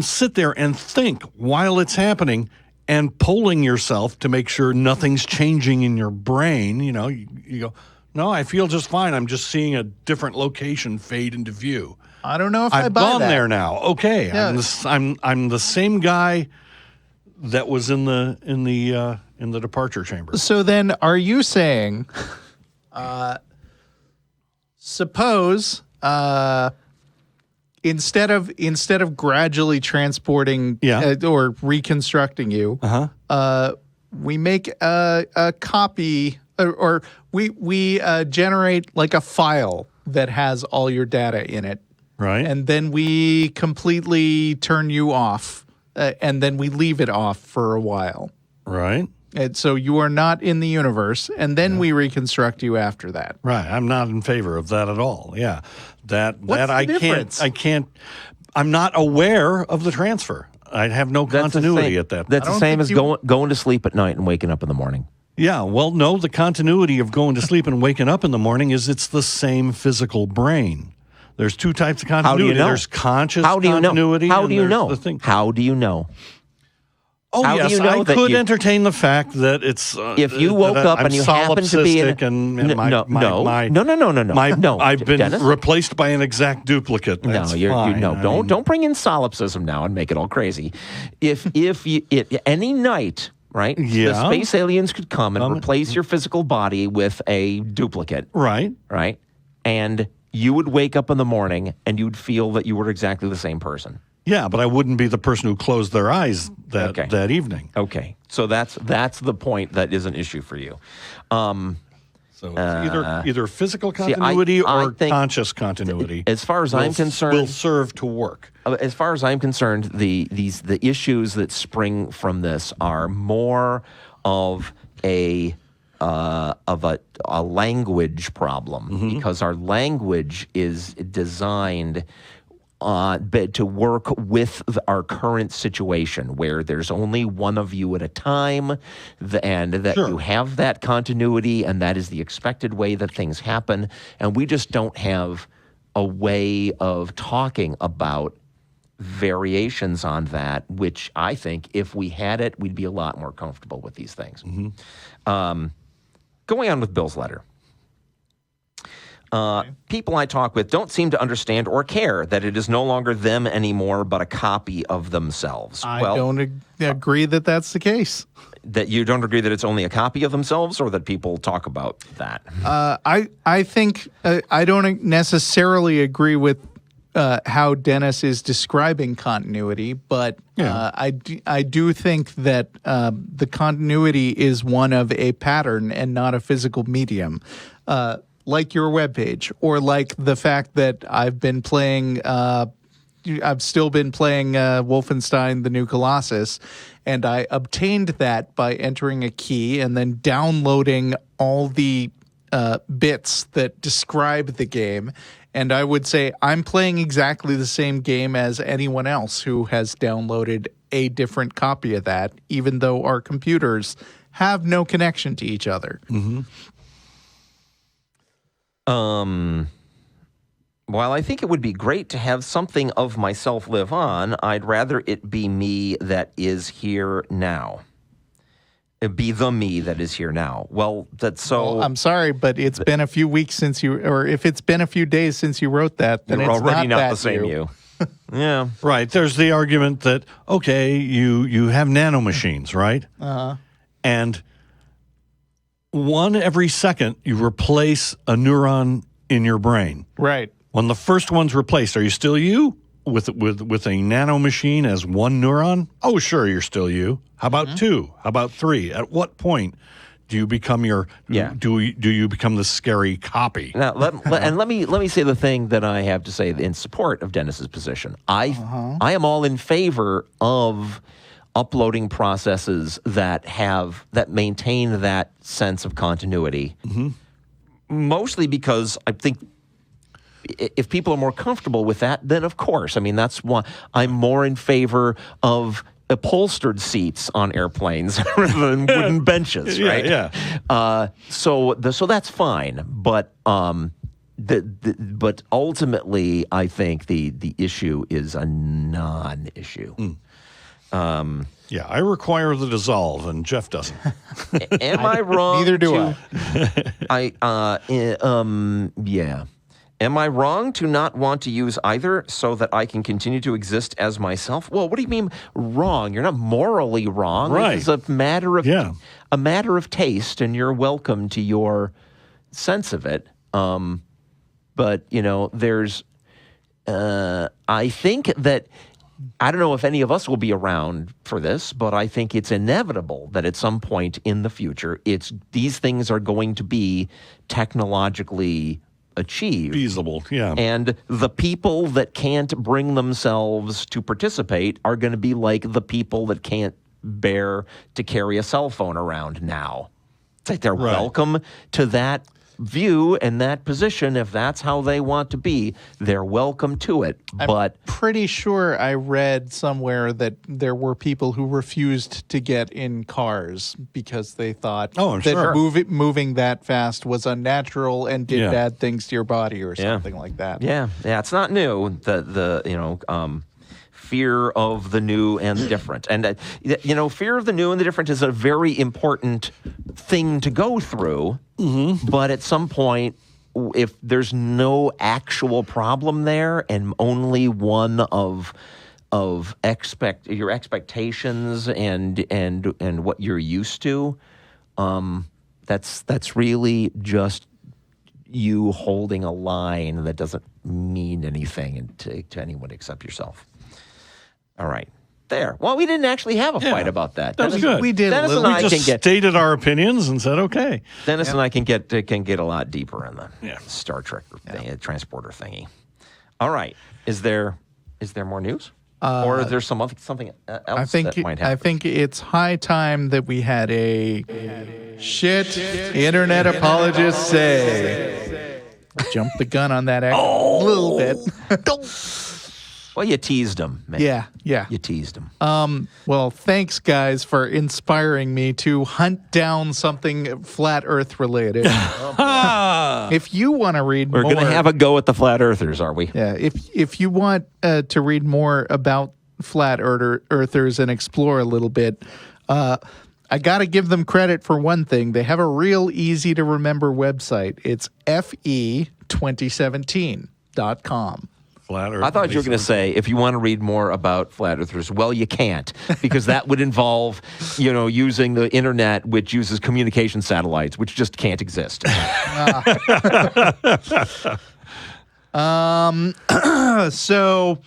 sit there and think while it's happening and polling yourself to make sure nothing's changing in your brain. You know, you go, no, I feel just fine. I'm just seeing a different location fade into view. I don't know if I buy that. I've gone there now. Okay, yeah. I'm the same guy that was in the departure chamber. So then, are you saying, suppose instead of gradually transporting or reconstructing you, we make a copy. Or we generate like a file that has all your data in it. Right. And then we completely turn you off, and then we leave it off for a while. Right. And so you are not in the universe, and then we reconstruct you after that. Right. I'm not in favor of that at all. Yeah. What's the difference? I'm not aware of the transfer. I have no continuity at that point. That's the same as going to sleep at night and waking up in the morning. Yeah, well, no, the continuity of going to sleep and waking up in the morning is it's the same physical brain. There's two types of continuity. How do you know? There's conscious continuity. How do you know? How do you know? Oh, How yes, do you know I could entertain the fact that it's... if you woke up and you happen to be in... No, I've been Dennis? Replaced by an exact duplicate. That's fine. Don't bring in solipsism now and make it all crazy. If any night... Right? Yeah. The space aliens could come and replace your physical body with a duplicate. Right. Right? And you would wake up in the morning and you'd feel that you were exactly the same person. Yeah, but I wouldn't be the person who closed their eyes that evening. Okay. So that's the point that is an issue for you. So it's either physical continuity or conscious continuity. As far as I'm concerned, will serve to work. As far as I'm concerned, the issues that spring from this are more of a a language problem because our language is designed to work with our current situation where there's only one of you at a time, and that you have that continuity, and that is the expected way that things happen. And we just don't have a way of talking about variations on that, which I think if we had it, we'd be a lot more comfortable with these things. Going on with Bill's letter. People I talk with don't seem to understand or care that it is no longer them anymore, but a copy of themselves. I don't agree that that's the case. That you don't agree that it's only a copy of themselves, or that people talk about that? I think I don't necessarily agree with how Dennis is describing continuity, but I do think that the continuity is one of a pattern and not a physical medium. Like your webpage, or like the fact that I've still been playing Wolfenstein: The New Colossus, and I obtained that by entering a key and then downloading all the bits that describe the game. And I would say I'm playing exactly the same game as anyone else who has downloaded a different copy of that, even though our computers have no connection to each other. While I think it would be great to have something of myself live on, I'd rather it be me that is here now. Be the me that is here now. Well, that's so... Well, I'm sorry, but it's been a few weeks since you... Or if it's been a few days since you wrote that, then you're it's already not that the same you. Yeah. Right. There's the argument that, okay, you have nanomachines, right? And one every second, you replace a neuron in your brain. Right. When the first one's replaced, are you still you with a nanomachine as one neuron? Oh, sure, you're still you. How about two? How about three? At what point do you become do you become the scary copy? Now, let me say the thing that I have to say in support of Dennis's position. I am all in favor of uploading processes that maintain that sense of continuity. Mostly because I think if people are more comfortable with that, then of course. I mean, that's why I'm more in favor of upholstered seats on airplanes rather than wooden benches, right? Yeah. So that's fine, but but ultimately, I think the issue is a non-issue. Yeah, I require the dissolve, and Jeff doesn't. Am I wrong? Neither do I. Yeah. Am I wrong to not want to use either so that I can continue to exist as myself? Well, what do you mean wrong? You're not morally wrong. Right. It's a matter of taste, and you're welcome to your sense of it. But there's. I think that. I don't know if any of us will be around for this, but I think it's inevitable that at some point in the future, these things are going to be technologically achieved. Feasible, yeah. And the people that can't bring themselves to participate are going to be like the people that can't bear to carry a cell phone around now. It's like they're welcome to that view and that position. If that's how they want to be, they're welcome to it. But I'm pretty sure I read somewhere that there were people who refused to get in cars because they thought that moving that fast was unnatural and did bad things to your body or something like that. Yeah, it's not new. The fear of the new and the different. And, fear of the new and the different is a very important thing to go through. But at some point, if there's no actual problem there and only one of your expectations and what you're used to, that's really just you holding a line that doesn't mean anything to anyone except yourself. All right. There. Well, we didn't actually have a fight about that. That was good. We did. Dennis and I we just stated our opinions and said, okay. Dennis and I can get a lot deeper in the Star Trek transporter thingy. All right. Is there more news? Or is there something else that might happen? I think it's high time that we had a shit internet apologists say. Jump the gun on that a little bit. Well, you teased him, man. Yeah. You teased him. Well, thanks, guys, for inspiring me to hunt down something flat Earth related. If you want to read We're more, going to have a go at the flat earthers, are we? yeah. If you want to read more about flat earthers and explore a little bit, I got to give them credit for one thing. They have a real easy to remember website. It's fe2017.com. Flat Earth. I thought you were going to say, if you want to read more about flat earthers, well, you can't, because that would involve, using the internet, which uses communication satellites, which just can't exist. So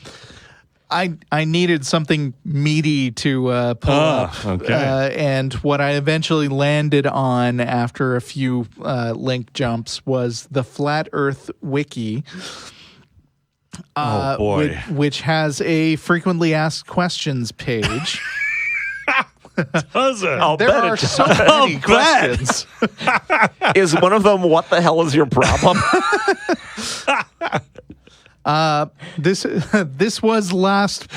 I needed something meaty to pull up. Okay. And what I eventually landed on after a few link jumps was the Flat Earth Wiki. Oh, boy. Which has a frequently asked questions page. Does it? There are so many questions. Is one of them, what the hell is your problem? This was last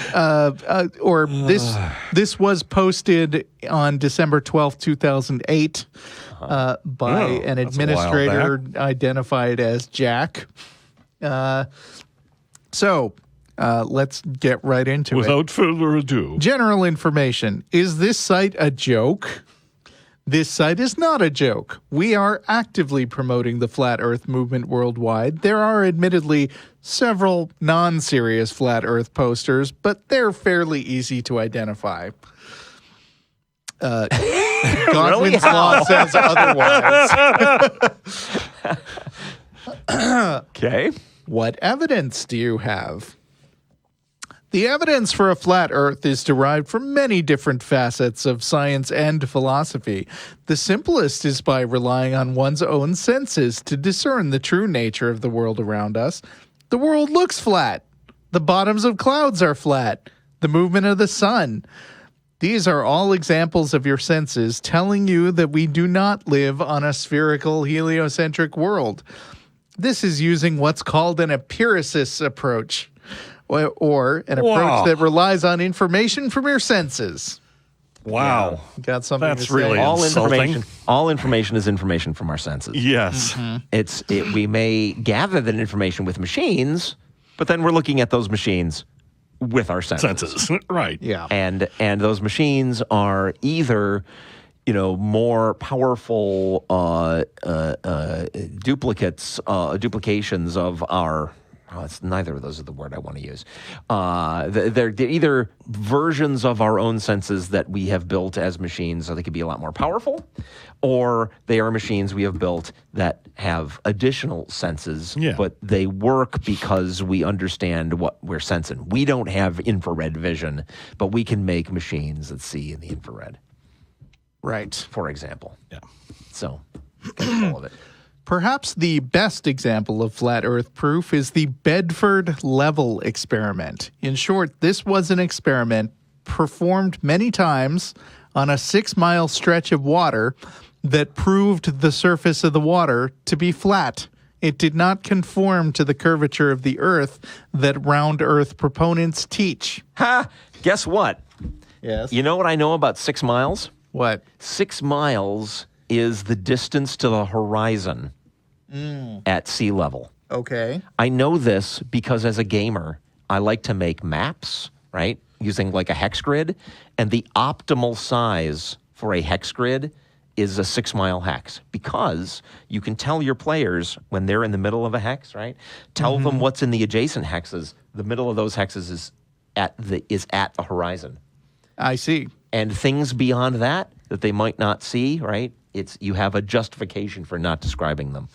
this was posted on December 12th, 2008 by an administrator identified as Jack. So let's get right into it. Without further ado. General information. Is this site a joke? This site is not a joke. We are actively promoting the Flat Earth movement worldwide. There are admittedly several non-serious Flat Earth posters, but they're fairly easy to identify. Godwin's Law says otherwise. Okay. What evidence do you have? The evidence for a flat Earth is derived from many different facets of science and philosophy. The simplest is by relying on one's own senses to discern the true nature of the world around us. The world looks flat. The bottoms of clouds are flat. The movement of the sun. These are all examples of your senses telling you that we do not live on a spherical heliocentric world. This is using what's called an empiricist approach, or an approach that relies on information from your senses. Wow. Yeah. Got something That's to say? really insulting. All information is information from our senses. Yes. Mm-hmm. We may gather that information with machines, but then we're looking at those machines with our senses. Right. Yeah. And those machines are either more powerful duplications of our. It's neither of those are the word I want to use. They're either versions of our own senses that we have built as machines, so they could be a lot more powerful, or they are machines we have built that have additional senses, but they work because we understand what we're sensing. We don't have infrared vision, but we can make machines that see in the infrared. Right. For example. Yeah. So, all of it. Perhaps the best example of flat Earth proof is the Bedford Level experiment. In short, this was an experiment performed many times on a 6-mile stretch of water that proved the surface of the water to be flat. It did not conform to the curvature of the Earth that round Earth proponents teach. Ha! Guess what? Yes. You know what I know about 6 miles? What? 6 miles is the distance to the horizon at sea level. Okay. I know this because as a gamer, I like to make maps, right? Using like a hex grid. And the optimal size for a hex grid is a 6-mile hex, because you can tell your players when they're in the middle of a hex, right? Tell them what's in the adjacent hexes. The middle of those hexes is at the horizon. I see. And things beyond that they might not see, right? You have a justification for not describing them.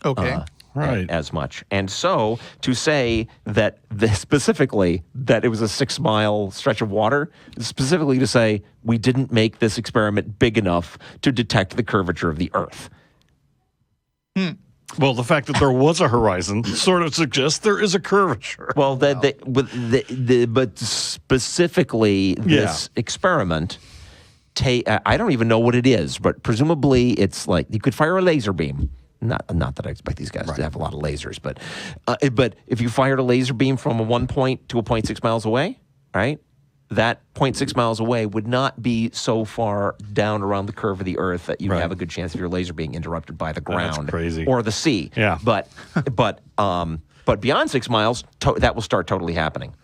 Okay. Right. As much. And so to say that specifically that it was a 6-mile stretch of water, specifically to say we didn't make this experiment big enough to detect the curvature of the Earth. Well, the fact that there was a horizon sort of suggests there is a curvature. Well, but specifically this experiment, I don't even know what it is, but presumably it's like you could fire a laser beam. Not that I expect these guys to have a lot of lasers, but if you fired a laser beam from a 1 point to a 0.6 miles away, right? That 0.6 miles away would not be so far down around the curve of the Earth that you have a good chance of your laser being interrupted by the ground That's crazy. or the sea. Yeah. But beyond 6 miles, that will start totally happening.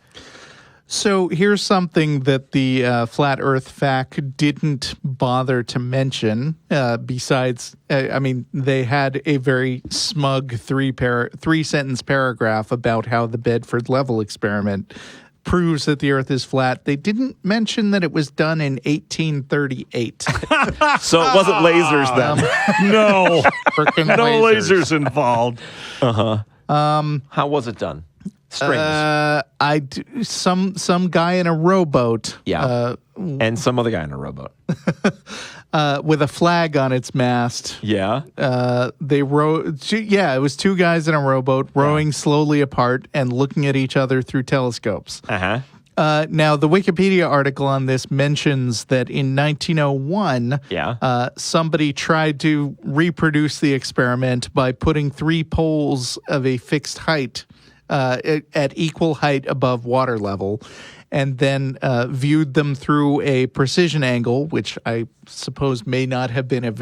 So here's something that the Flat Earth Fact didn't bother to mention. Besides, they had a very smug three-sentence paragraph about how the Bedford Level experiment proves that the Earth is flat. They didn't mention that it was done in 1838. So it wasn't lasers then. No. Frickin' No lasers involved. How was it done? Strings. Some guy in a rowboat. Yeah. And some other guy in a rowboat. With a flag on its mast. Yeah. They rowed. It was two guys in a rowboat rowing slowly apart and looking at each other through telescopes. Now, the Wikipedia article on this mentions that in 1901, somebody tried to reproduce the experiment by putting 3 poles of a fixed height at equal height above water level, and then viewed them through a precision angle, which I suppose may not have been a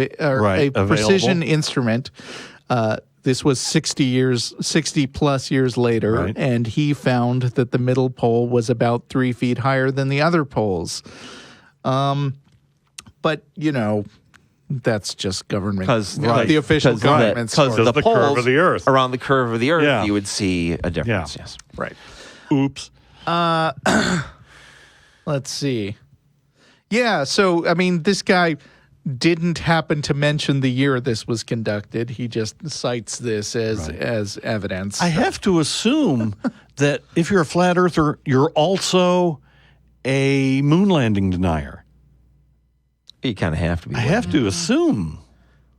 precision instrument. This was 60 plus years later, and he found that the middle pole was about 3 feet higher than the other poles. But, that's just government. The official government because the poles curve of the Earth. Around the curve of the Earth, you would see a difference. Yes. Right. Oops. Let's see. Yeah, so, this guy didn't happen to mention the year this was conducted. He just cites this as evidence. I have to assume that if you're a flat earther, you're also a moon landing denier. You kind of have to be. I have to assume.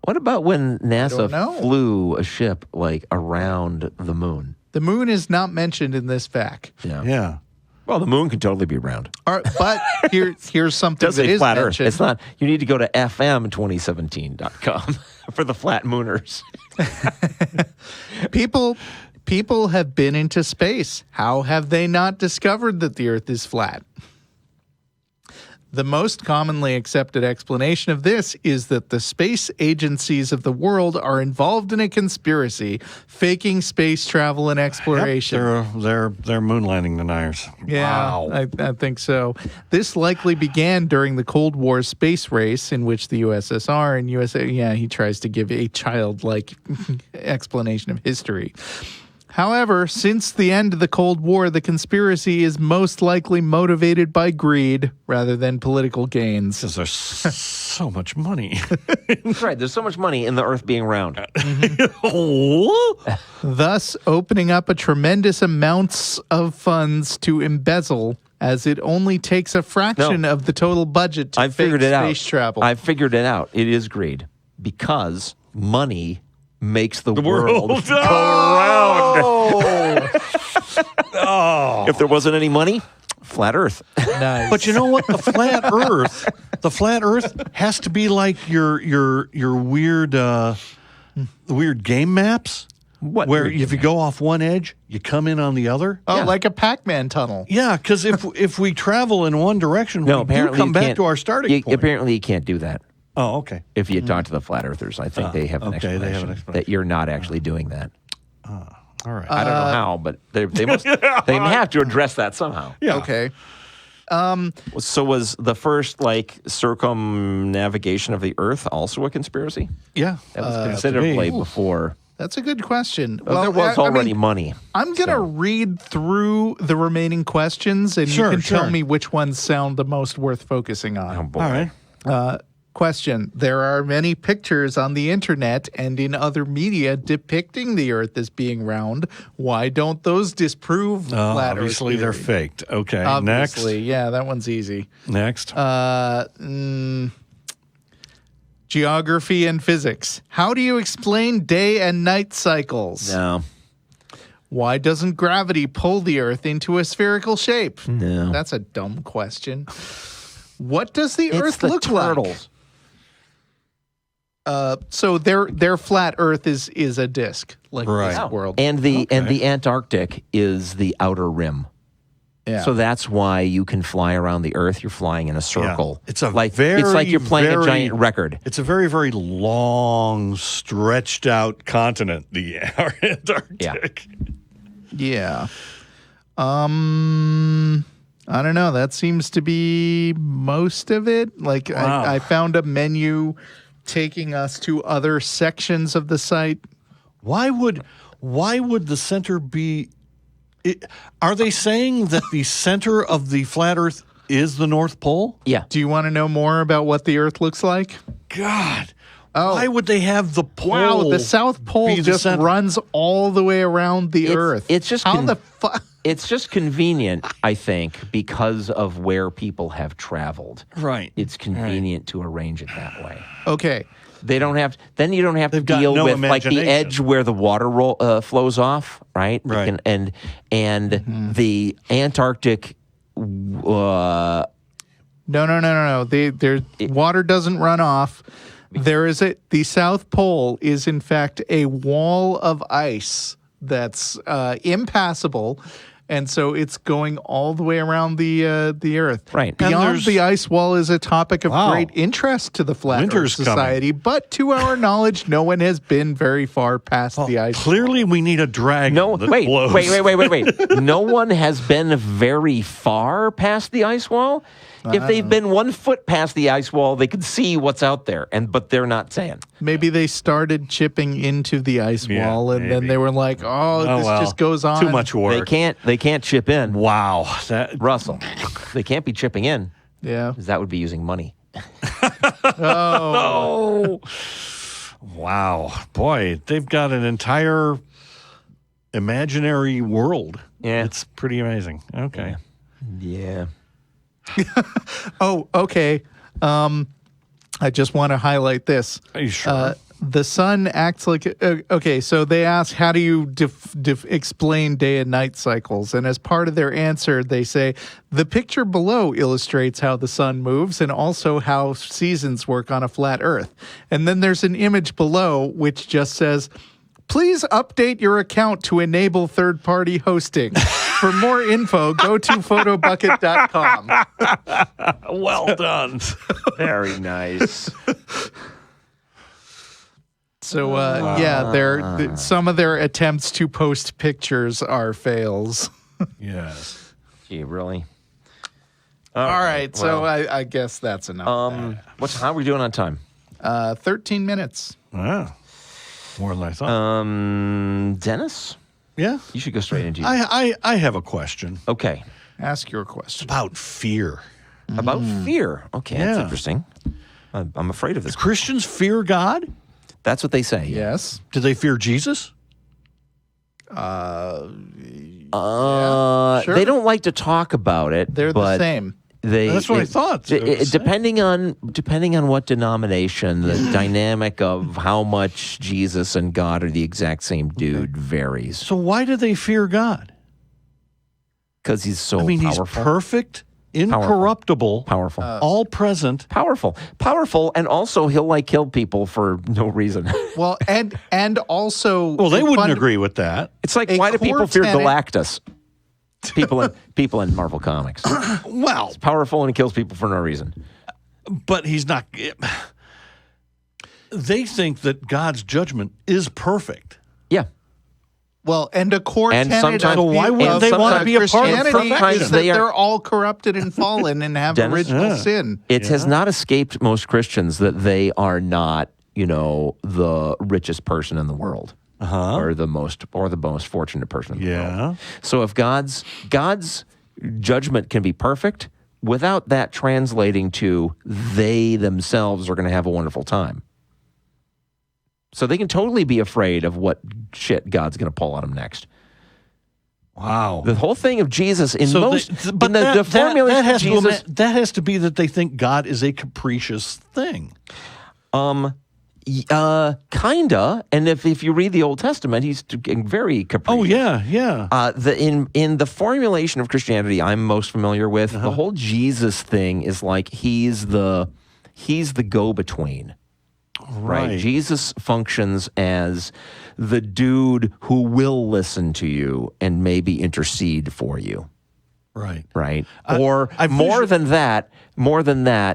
What about when NASA flew a ship around the moon? The moon is not mentioned in this fact. Yeah. Well, the moon can totally be round. But here's something that is flat mentioned. Earth. It's not. You need to go to fm2017.com for the flat mooners. People have been into space. How have they not discovered that the Earth is flat? The most commonly accepted explanation of this is that the space agencies of the world are involved in a conspiracy, faking space travel and exploration. Yep, they're moon landing deniers. Yeah, Wow. I think so. This likely began during the Cold War space race, in which the USSR and USA, he tries to give a childlike explanation of history. However, since the end of the Cold War, the conspiracy is most likely motivated by greed rather than political gains. Because there's so much money. That's right. There's so much money in the Earth being round. Thus, opening up a tremendous amounts of funds to embezzle, as it only takes a fraction of the total budget to fake space travel. I've figured it out. It is greed. Because money makes the world go round. If there wasn't any money, flat Earth. Nice. But you know what? The flat Earth has to be like your weird weird game maps. What? Where if you go off one edge, you come in on the other. Oh, like a Pac-Man tunnel. Yeah, because if we travel in one direction, we do come back to our starting point. Apparently, you can't do that. Oh, okay. If you talk to the flat earthers, I think they have an explanation that you're not actually doing that. All right. I don't know how, but they must. They have to address that somehow. Yeah. Okay. So was the first circumnavigation of the Earth also a conspiracy? Yeah. That was considerably before. That's a good question. Well, there was already money. I'm going to read through the remaining questions, and you can tell me which ones sound the most worth focusing on. Oh, boy. All right. Question. There are many pictures on the internet and in other media depicting the Earth as being round. Why don't those disprove flat Earth obviously they're theory? faked. Okay, Obviously, yeah, that one's easy. Next. Geography and physics. How do you explain day and night cycles? No. Why doesn't gravity pull the Earth into a spherical shape? No. That's a dumb question. What does the It's Earth the look turtles. like? So their flat Earth is a disk, like Right. this world. And the Antarctic is the outer rim. Yeah. So that's why you can fly around the Earth. You're flying in a circle. It's a like very, it's like you're playing a very- giant record. It's a very, very long, stretched out continent, the Antarctic. Yeah. I don't know. That seems to be most of it. Like Wow. I found a menu taking us to other sections of the site. Why would the center be? Are they saying that the center of the flat Earth is the North Pole? Yeah. Do you want to know more about what the Earth looks like? God. Oh. Why would they have the pole? Wow, the South Pole be the just center? runs all the way around the Earth. It's just how the fuck. It's just convenient, I think, because of where people have traveled. Right. It's convenient to arrange it that way. Okay. They don't have. Then you don't have to They've got deal no with like the imagination. edge where the water flows off, right? Right. And the Antarctic. No. Water doesn't run off. The South Pole is in fact a wall of ice that's impassable, and so it's going all the way around the Earth. Right. And Beyond there's- the ice wall is a topic of Wow. great interest to the Flat Winter's Earth Society, but to our knowledge, no one has been very far past the ice. Clearly, we need a dragon. No, that wait. blows. No one has been very far past the ice wall. If they've been 1 foot past the ice wall, they could see what's out there, but they're not saying. Maybe they started chipping into the ice Yeah, wall, and then maybe. they were like, "Oh, this well, just goes on." Too much work. They can't chip in, Wow. That, Russell. They can't be chipping in, Yeah. because that would be using money. oh. Wow. Boy, they've got an entire imaginary world. Yeah. It's pretty amazing. Okay. Yeah. Oh, okay. I just want to highlight this. Are you sure? The sun acts like okay. So they ask, how do you explain day and night cycles? And as part of their answer, they say the picture below illustrates how the sun moves and also how seasons work on a flat Earth. And then there's an image below which just says, please update your account to enable third-party hosting. For more info, go to photobucket.com. Well done. Very nice. So, yeah, some of their attempts to post pictures are fails. Yes. Gee, really? All right, so I guess that's enough. How are we doing on time? 13 minutes. Wow. More than I thought. Dennis, Yeah. you should go straight into. I have a question Okay. Ask your question. about fear. About fear. Okay, that's Yeah. interesting. I'm afraid of this. Christians fear God? That's what they say. Yes. Do they fear Jesus? Sure. They don't like to talk about it. They're the but same. That's what I thought. Depending on what denomination, the dynamic of how much Jesus and God are the exact same dude varies. So why do they fear God? Because he's so He's powerful. perfect, incorruptible, Powerful. all present. Powerful, and also he'll kill people for no reason. Well, and also, Well, they wouldn't agree with that. It's like, A why do people core fear tenet- Galactus? People in Marvel Comics. Well, Powerful and he kills people for no reason. but he's not. They think that God's judgment is perfect. Yeah. Well, and a core And tenet sometimes- of So why would of they want to be a part of Christianity sometimes is that they are- they're all corrupted and fallen and have Dennis? original Yeah. sin. It has not escaped most Christians that they are not, the richest person in the world. Or the most fortunate person in the world. Yeah. So if God's judgment can be perfect, without that translating to they themselves are going to have a wonderful time. So they can totally be afraid of what shit God's going to pull on them next. Wow. The whole thing of Jesus in So most, but in the formulation of Jesus, that has to be that they think God is a capricious thing. Kinda. And if you read the Old Testament, he's very capricious. Oh, yeah. In the formulation of Christianity I'm most familiar with, the whole Jesus thing is like he's the go-between. Right. Jesus functions as the dude who will listen to you and maybe intercede for you. Right. Right. Or more than that,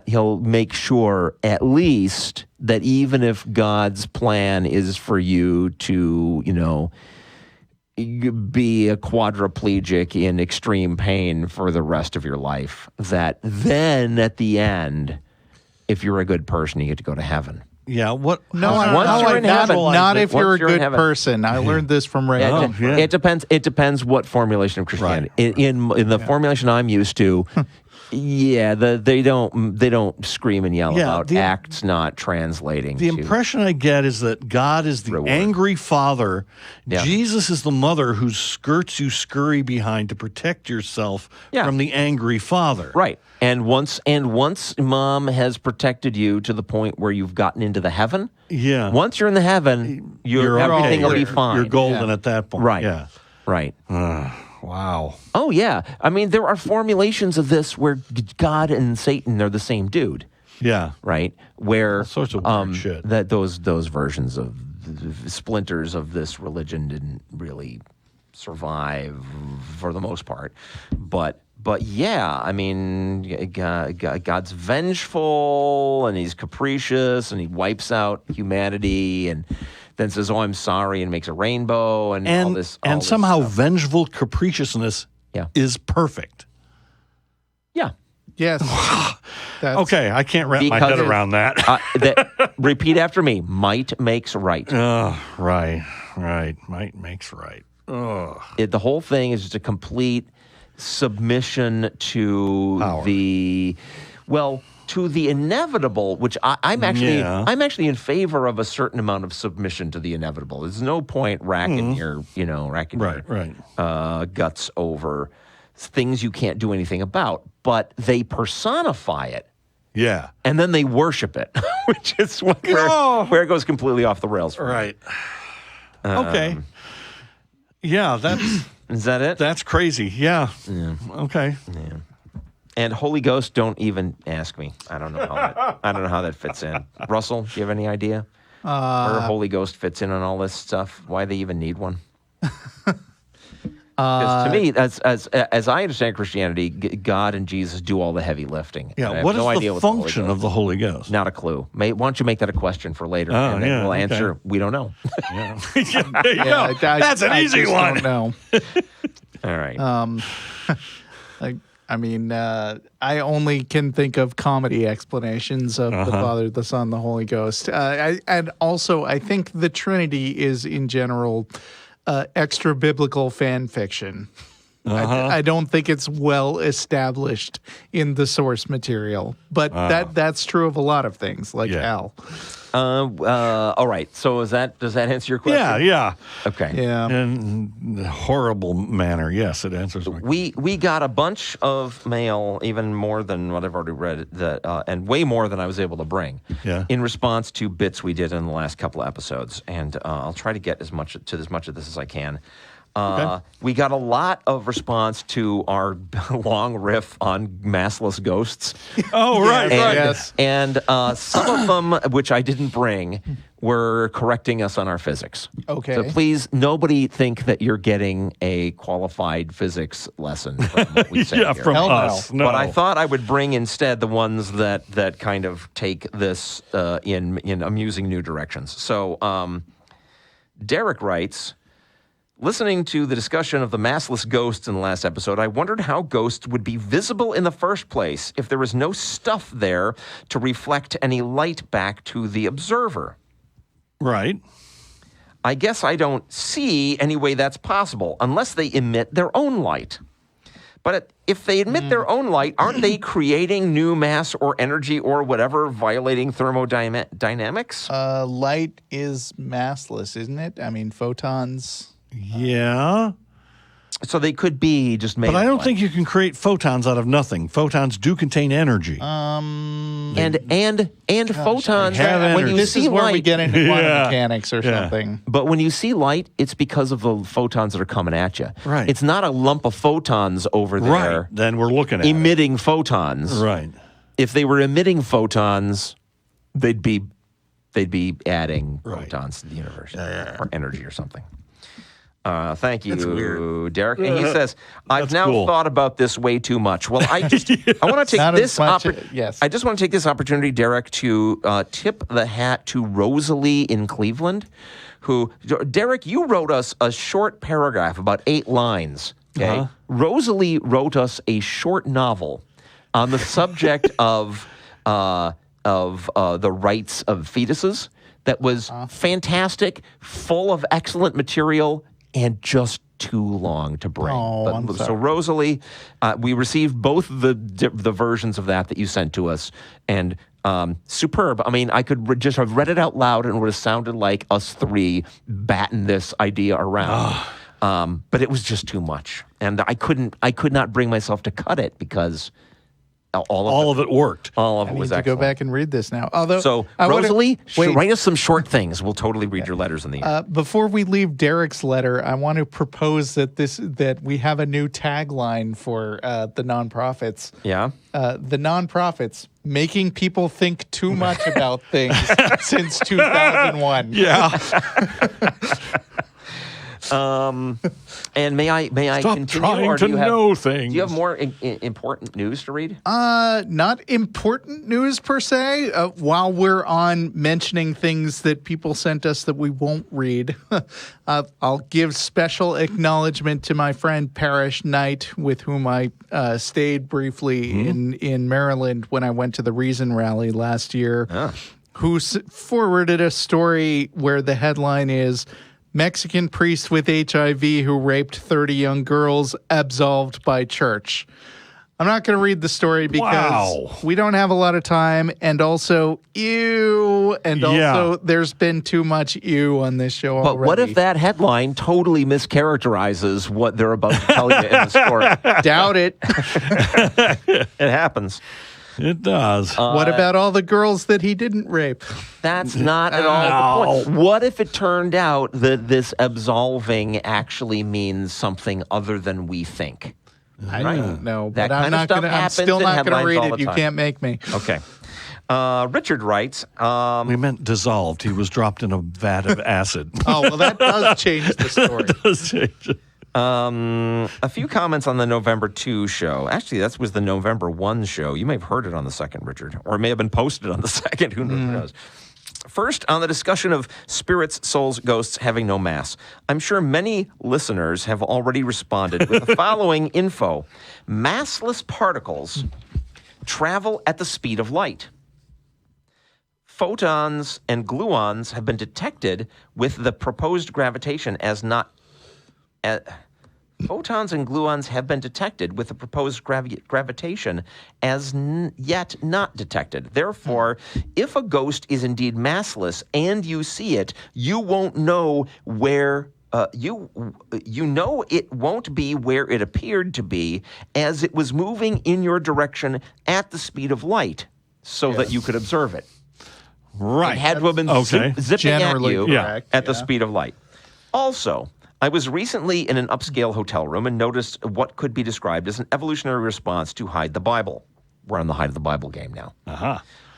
he'll make sure at least that even if God's plan is for you to, be a quadriplegic in extreme pain for the rest of your life, that then at the end, if you're a good person, you get to go to heaven. Yeah. What? No, once you're in heaven, not if you're a good heaven. person. I learned this from Ray. It depends. It depends what formulation of Christianity. Right. In the formulation I'm used to, they don't scream and yell about acts not translating. The impression I get is that God is the angry father. Yeah. Jesus is the mother whose skirts you scurry behind to protect yourself from the angry father. Right. And once mom has protected you to the point where you've gotten into the heaven, once you're in the heaven, everything will be fine. You're golden at that point. Right. Yeah. Right. Wow. Oh, yeah. I mean, there are formulations of this where God and Satan are the same dude. Yeah. Right? Where all sorts of weird shit. That those versions of the splinters of this religion didn't really survive for the most part. But yeah, I mean, God's vengeful and he's capricious and he wipes out humanity and then says, "Oh, I'm sorry," and makes a rainbow and all this. And somehow vengeful capriciousness is perfect. Yeah. Yes. Okay, I can't wrap my head around that. Repeat after me. Might makes right. Right. Might makes right. The whole thing is just a complete submission to power. To the inevitable, which I'm actually in favor of a certain amount of submission to the inevitable. There's no point racking your guts over things you can't do anything about. But they personify it. Yeah. And then they worship it, which is where it goes completely off the rails. Right. Okay. Yeah, is that it? That's crazy. Yeah. Okay. Yeah. And Holy Ghost, don't even ask me. I don't know how that fits in. Russell, do you have any idea where Holy Ghost fits in on all this stuff? Why they even need one? Because to me, as I understand Christianity, God and Jesus do all the heavy lifting. Yeah. What is the function of the Holy Ghost? Not a clue. Why don't you make that a question for later? And then we'll answer. Okay. We don't know. That's an easy one. Don't know. All right. I only can think of comedy explanations of the Father, the Son, the Holy Ghost. And also, I think the Trinity is, in general, extra biblical fan fiction. I don't think it's well established in the source material, but that's true of a lot of things, like hell. All right. So does that answer your question? Yeah. Okay. Yeah. In a horrible manner, yes, it answers my question. We got a bunch of mail, even more than what I've already read, and way more than I was able to bring. Yeah. In response to bits we did in the last couple of episodes, and I'll try to get as much of this as I can. We got a lot of response to our long riff on massless ghosts. Oh, right. Yes. And some of them, which I didn't bring, were correcting us on our physics. Okay. So please, nobody think that you're getting a qualified physics lesson from what we say here. From us. No. But I thought I would bring instead the ones that kind of take this in amusing new directions. So Derek writes, listening to the discussion of the massless ghosts in the last episode, I wondered how ghosts would be visible in the first place if there was no stuff there to reflect any light back to the observer. Right. I guess I don't see any way that's possible unless they emit their own light. But if they emit their own light, aren't they creating new mass or energy or whatever, violating thermodynamics? Light is massless, isn't it? I mean, photons... Yeah. So they could be just made. But I don't think you can create photons out of nothing. Photons do contain energy. I and photons. have When you This see is where we light, get into quantum Yeah. mechanics or Yeah. something. but when you see light, it's because of the photons that are coming at you. Right. It's not a lump of photons over there Right. Then we're looking at emitting photons. it. Right. If they were emitting photons, they'd be adding Right. photons to the universe or energy or something. Thank you, Derek. And he says, "I've That's now cool. thought about this way too much." Well, I want to take Not this as much, opportunity. I just want to take this opportunity, Derek, to tip the hat to Rosalie in Cleveland, who, Derek, you wrote us a short paragraph, about 8 lines. Okay, Rosalie wrote us a short novel on the subject of the rights of fetuses. That was fantastic, full of excellent material, and just too long to bring. I'm So sorry. Rosalie, we received both the versions of that you sent to us, and superb. I mean, I could just have read it out loud, and it would have sounded like us 3 batting this idea around. But it was just too much, and I could not bring myself to cut it because all of it worked. All of I it need was to excellent. go back and read this now. Although, So, I wanna- Rosalie, wait. write us some short things. We'll totally read your letters in the end. Before we leave Derek's letter, I want to propose that we have a new tagline for the nonprofits. Yeah? The nonprofits making people think too much about things since 2001. Yeah. And may I Stop continue? trying or to do you have, know Do things. you have more important news to read? Not important news per se. While we're on mentioning things that people sent us that we won't read, I'll give special acknowledgement to my friend Parrish Knight, with whom I stayed briefly in Maryland when I went to the Reason Rally last year, who forwarded a story where the headline is Mexican priest with HIV who raped 30 young girls absolved by church. I'm not going to read the story because we don't have a lot of time, and also ew, and also there's been too much ew on this show But already. what if that headline totally mischaracterizes what they're about to tell you in the story? Doubt it. It happens. It does. What about all the girls that he didn't rape? That's not at all the point. What if it turned out that this absolving actually means something other than we think? I don't know, That but I'm kind of not stuff going to. I'm happens still in not going to headlines read all it. the You time. can't make me. Okay. Richard writes, we meant dissolved. He was dropped in a vat of acid. Oh well, that does change the story. Does change it. a few comments on the November 2 show. Actually, that was the November 1 show. You may have heard it on the 2nd, Richard, or it may have been posted on the 2nd. Who knows? First, on the discussion of spirits, souls, ghosts having no mass. I'm sure many listeners have already responded with the following info. Massless particles travel at the speed of light. Photons and gluons have been detected with the proposed gravitation as not... Photons and gluons have been detected with the proposed gravitation as yet not detected. Therefore, if a ghost is indeed massless and you see it, you won't know where you know it won't be where it appeared to be, as it was moving in your direction at the speed of light, so that you could observe it. Right. It had to have been zipping Generally at you correct, at the speed of light. Also, I was recently in an upscale hotel room and noticed what could be described as an evolutionary response to hide the Bible. We're on the hide the Bible game now.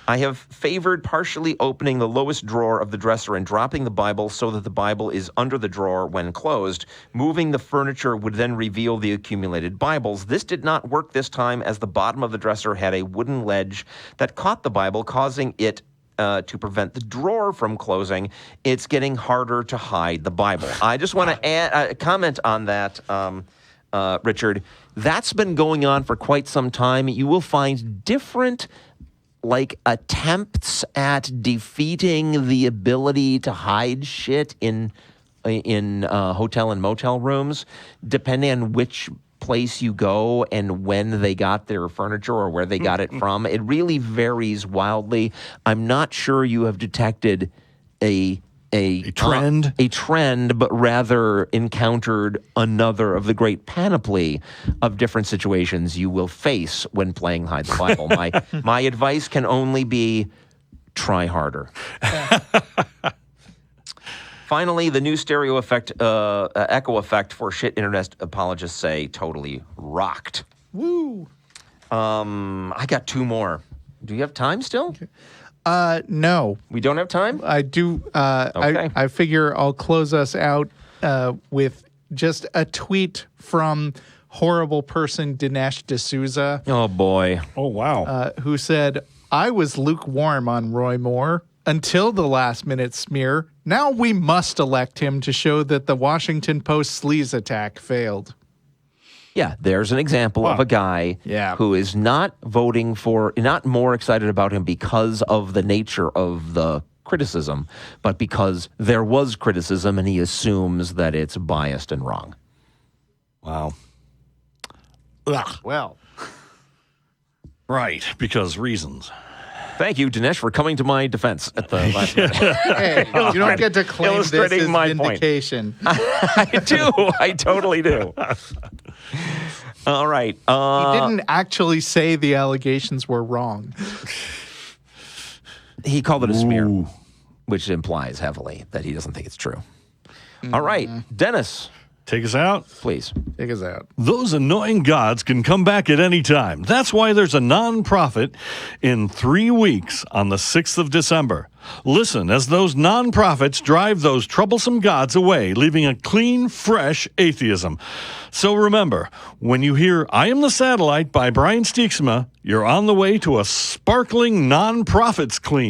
I have favored partially opening the lowest drawer of the dresser and dropping the Bible so that the Bible is under the drawer when closed. Moving the furniture would then reveal the accumulated Bibles. This did not work this time, as the bottom of the dresser had a wooden ledge that caught the Bible, causing it to prevent the drawer from closing. It's getting harder to hide the Bible. I just want to add a comment on that, Richard. That's been going on for quite some time. You will find different attempts at defeating the ability to hide shit in hotel and motel rooms, depending on which place you go and when they got their furniture or where they got it from. It really varies wildly. I'm not sure you have detected a a trend? A trend, but rather encountered another of the great panoply of different situations you will face when playing Hide the Bible. My advice can only be try harder. Finally, the new stereo effect, echo effect for shit internet apologists say totally rocked. Woo. I got two more. Do you have time still? No. We don't have time? I do. Okay. I figure I'll close us out with just a tweet from horrible person Dinesh D'Souza, Oh, boy. Oh, wow. who said, "I was lukewarm on Roy Moore until the last-minute smear. Now we must elect him to show that the Washington Post sleaze attack failed." Yeah, there's an example of a guy who is not voting for, not more excited about him because of the nature of the criticism, but because there was criticism and he assumes that it's biased and wrong. Wow. Ugh. Well, Right, because reasons. Thank you, Dinesh, for coming to my defense at the last minute. hey, you don't get to claim this Illustrating as my point. vindication. I do. I totally do. All right. He didn't actually say the allegations were wrong. He called it a smear, Ooh. which implies heavily that he doesn't think it's true. All right. Dennis, Take us out. please. Take us out. Those annoying gods can come back at any time. That's why there's a non-profit in 3 weeks on the 6th of December. Listen as those non-profits drive those troublesome gods away, leaving a clean, fresh atheism. So remember, when you hear I Am the Satellite by Brian Stieksma, you're on the way to a sparkling non-profits clean.